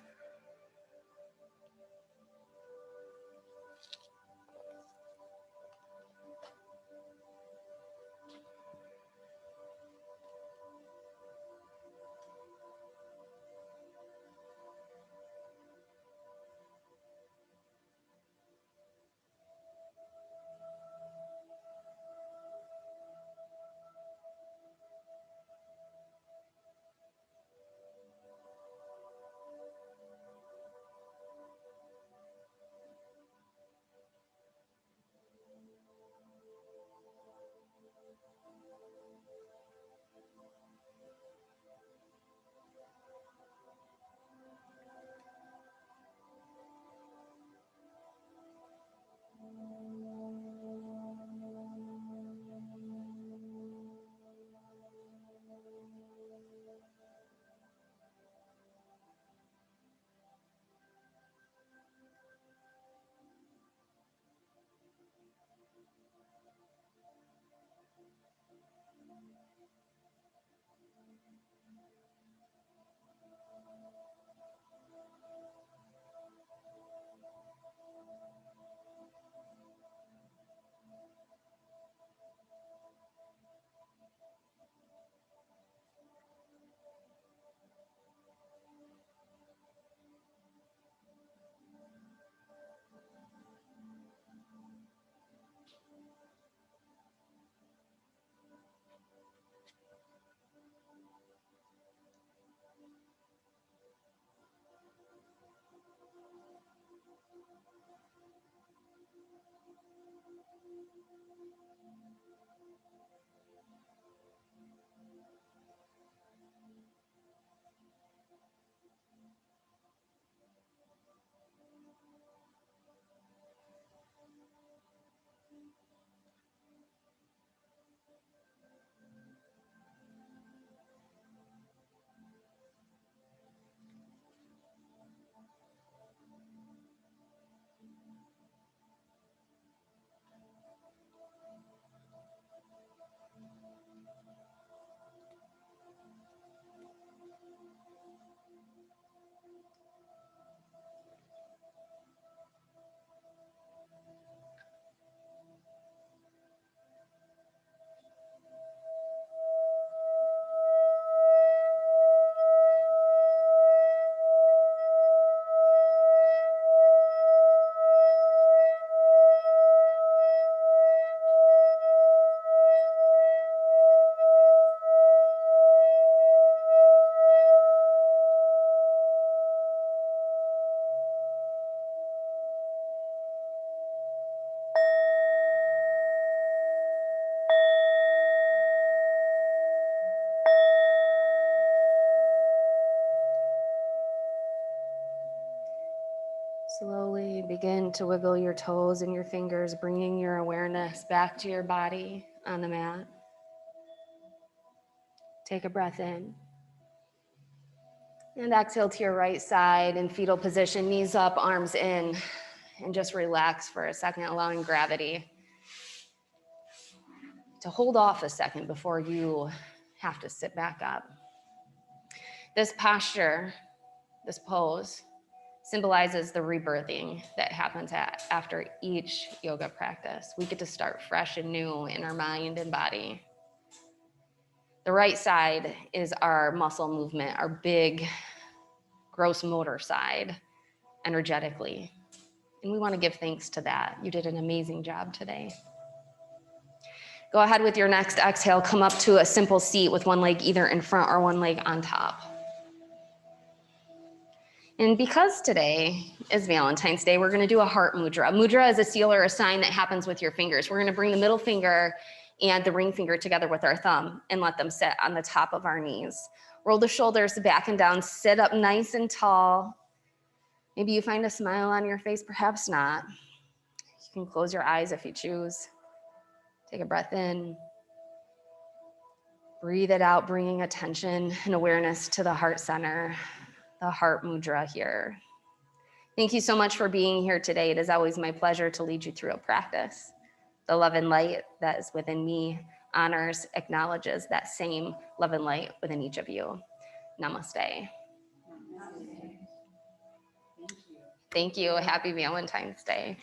Slowly begin to wiggle your toes and your fingers, bringing your awareness back to your body on the mat. Take a breath in. And exhale to your right side in fetal position, knees up, arms in, and just relax for a second, allowing gravity to hold off a second before you have to sit back up. This posture, this pose, symbolizes the rebirthing that happens after each yoga practice. We get to start fresh and new in our mind and body. The right side is our muscle movement, our big, gross motor side, energetically. And we want to give thanks to that. You did an amazing job today. Go ahead with your next exhale. Come up to a simple seat with one leg either in front or one leg on top. And because today is Valentine's Day, we're going to do a heart mudra. Mudra is a seal or a sign that happens with your fingers. We're going to bring the middle finger and the ring finger together with our thumb and let them sit on the top of our knees. Roll the shoulders back and down. Sit up nice and tall. Maybe you find a smile on your face, perhaps not. You can close your eyes if you choose. Take a breath in. Breathe it out, bringing attention and awareness to the heart center, the heart mudra here. Thank you so much for being here today. It is always my pleasure to lead you through a practice. The love and light that is within me honors, acknowledges that same love and light within each of you. Namaste. Thank you. Happy Valentine's Day.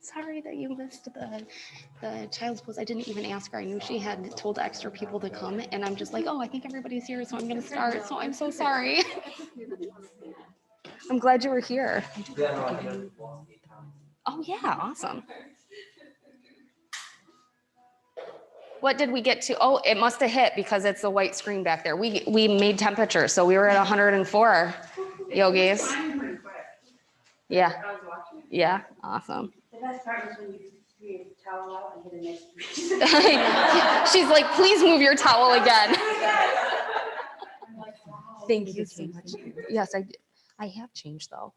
Sorry that you missed the child's pose. I didn't even ask her. I knew she had told extra people to come, and I'm just like, oh, I think everybody's here, so I'm going to start. So I'm so sorry. I'm glad you were here. Oh, yeah, awesome. What did we get to? Oh, it must have hit because it's the white screen back there. We made temperature, so we were at 104 yogis. Yeah. Yeah, awesome. The best part is when you your towel out and get a nice. She's like, please move your towel again. Thank you so much. Yes, I have changed though.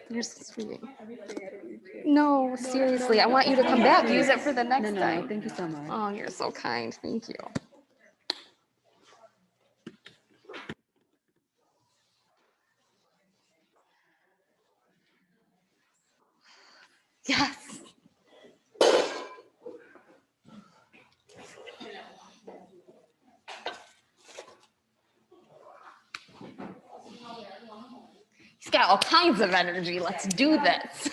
You're so sweet. No, seriously, I want you to come back. Use it for the next time. Thank you so much. Oh, you're so kind. Thank you. Yes. got all kinds of energy. Let's do this.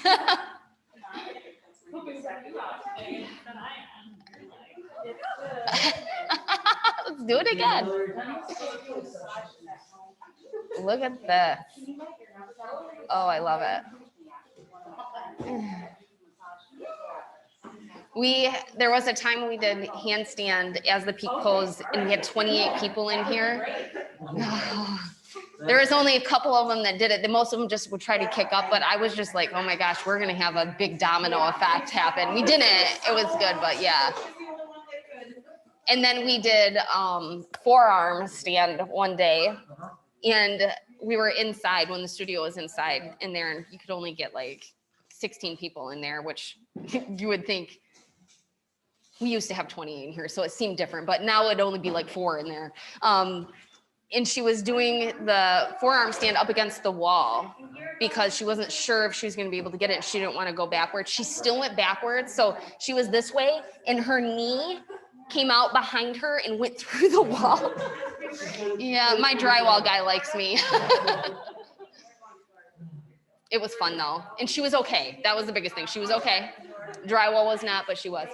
Let's do it again. Look at this. Oh, I love it. There was a time we did handstand as the peak pose and we had 28 people in here. There was only a couple of them that did it. The most of them just would try to kick up, but I was just like, oh my gosh, we're gonna have a big domino effect happen. We didn't, it was good, but yeah. And then we did forearm stand one day, and we were inside when the studio was inside in there, and you could only get like 16 people in there, which you would think we used to have 20 in here, so it seemed different, but now it'd only be like 4 in there. And she was doing the forearm stand up against the wall because she wasn't sure if she was going to be able to get it. She didn't want to go backwards. She still went backwards. So she was this way and her knee came out behind her and went through the wall. Yeah, my drywall guy likes me. It was fun though. And she was okay. That was the biggest thing. She was okay. Drywall was not, but she was.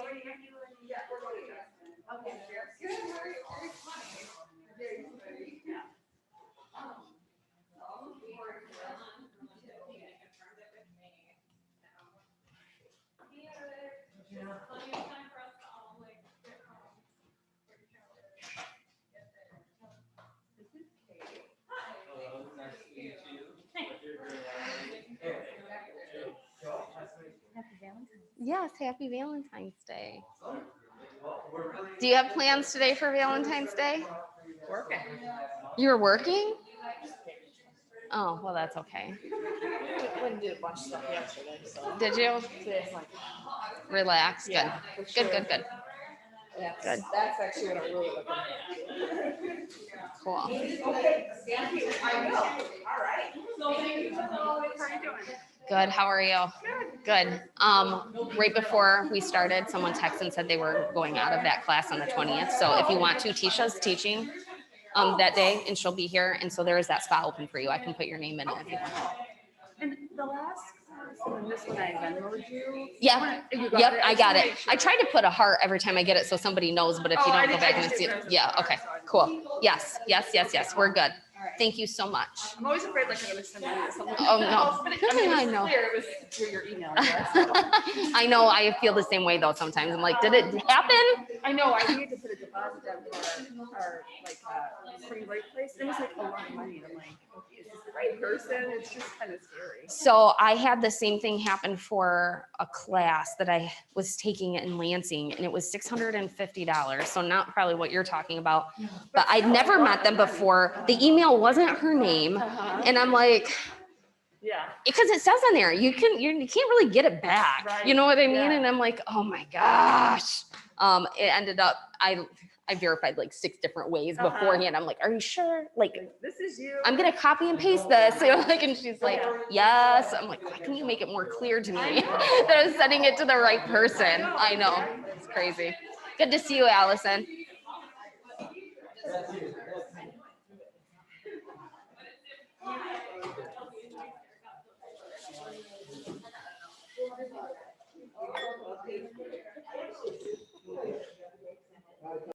Yes, happy Valentine's Day. Do you have plans today for Valentine's Day? Working. You're working? Oh, well, that's okay. We did a bunch of stuff yesterday, so Did you? today's like, Relax. Good. yeah, for Good, sure. good, good. Good. That's actually what I'm really looking at. Cool. Okay, thank you. I will. All right. So thank you. How are you doing? Good. How are you? Good. Right before we started, someone texted and said they were going out of that class on the 20th. So if you want to, Tisha's teaching that day and she'll be here. And so there is that spot open for you. I can put your name in it if you want. And the last class, and this one I Venmoed you. Yeah. You got Yep, it? I just got wanna it. make sure. I try to put a heart every time I get it so somebody knows, but if you Oh, I don't go didn't- back I and just see it, didn't yeah, know. okay, So I didn't- cool. Yes, yes, yes, yes, we're good. All right. Thank you so much. I'm always afraid like I'm gonna send you something. Oh, no. else, but it I was know. clear. It was through your email address. So. I know, I feel the same way though sometimes. I'm like, did it happen? I know, I need to put a deposit down for our like spring break place. It was like a lot of money. I'm like, okay, is this the right person? It's just kind of scary. So I had the same thing happen for a class that I was taking in Lansing and it was $650. So not probably what you're talking about, but I'd never met them before. The email wasn't her name. And I'm like, Yeah. because it says on there, you can't really get it back. Right, You know what I mean? yeah. And I'm like, oh my gosh. It ended up, I verified like 6 different ways beforehand. I'm like, are you sure? Like, This is you. I'm gonna copy and paste this. You know, like, and she's like, yes. I'm like, why can you make it more clear to me that I was sending it to the right person? I know, it's crazy. Good to see you, Allison.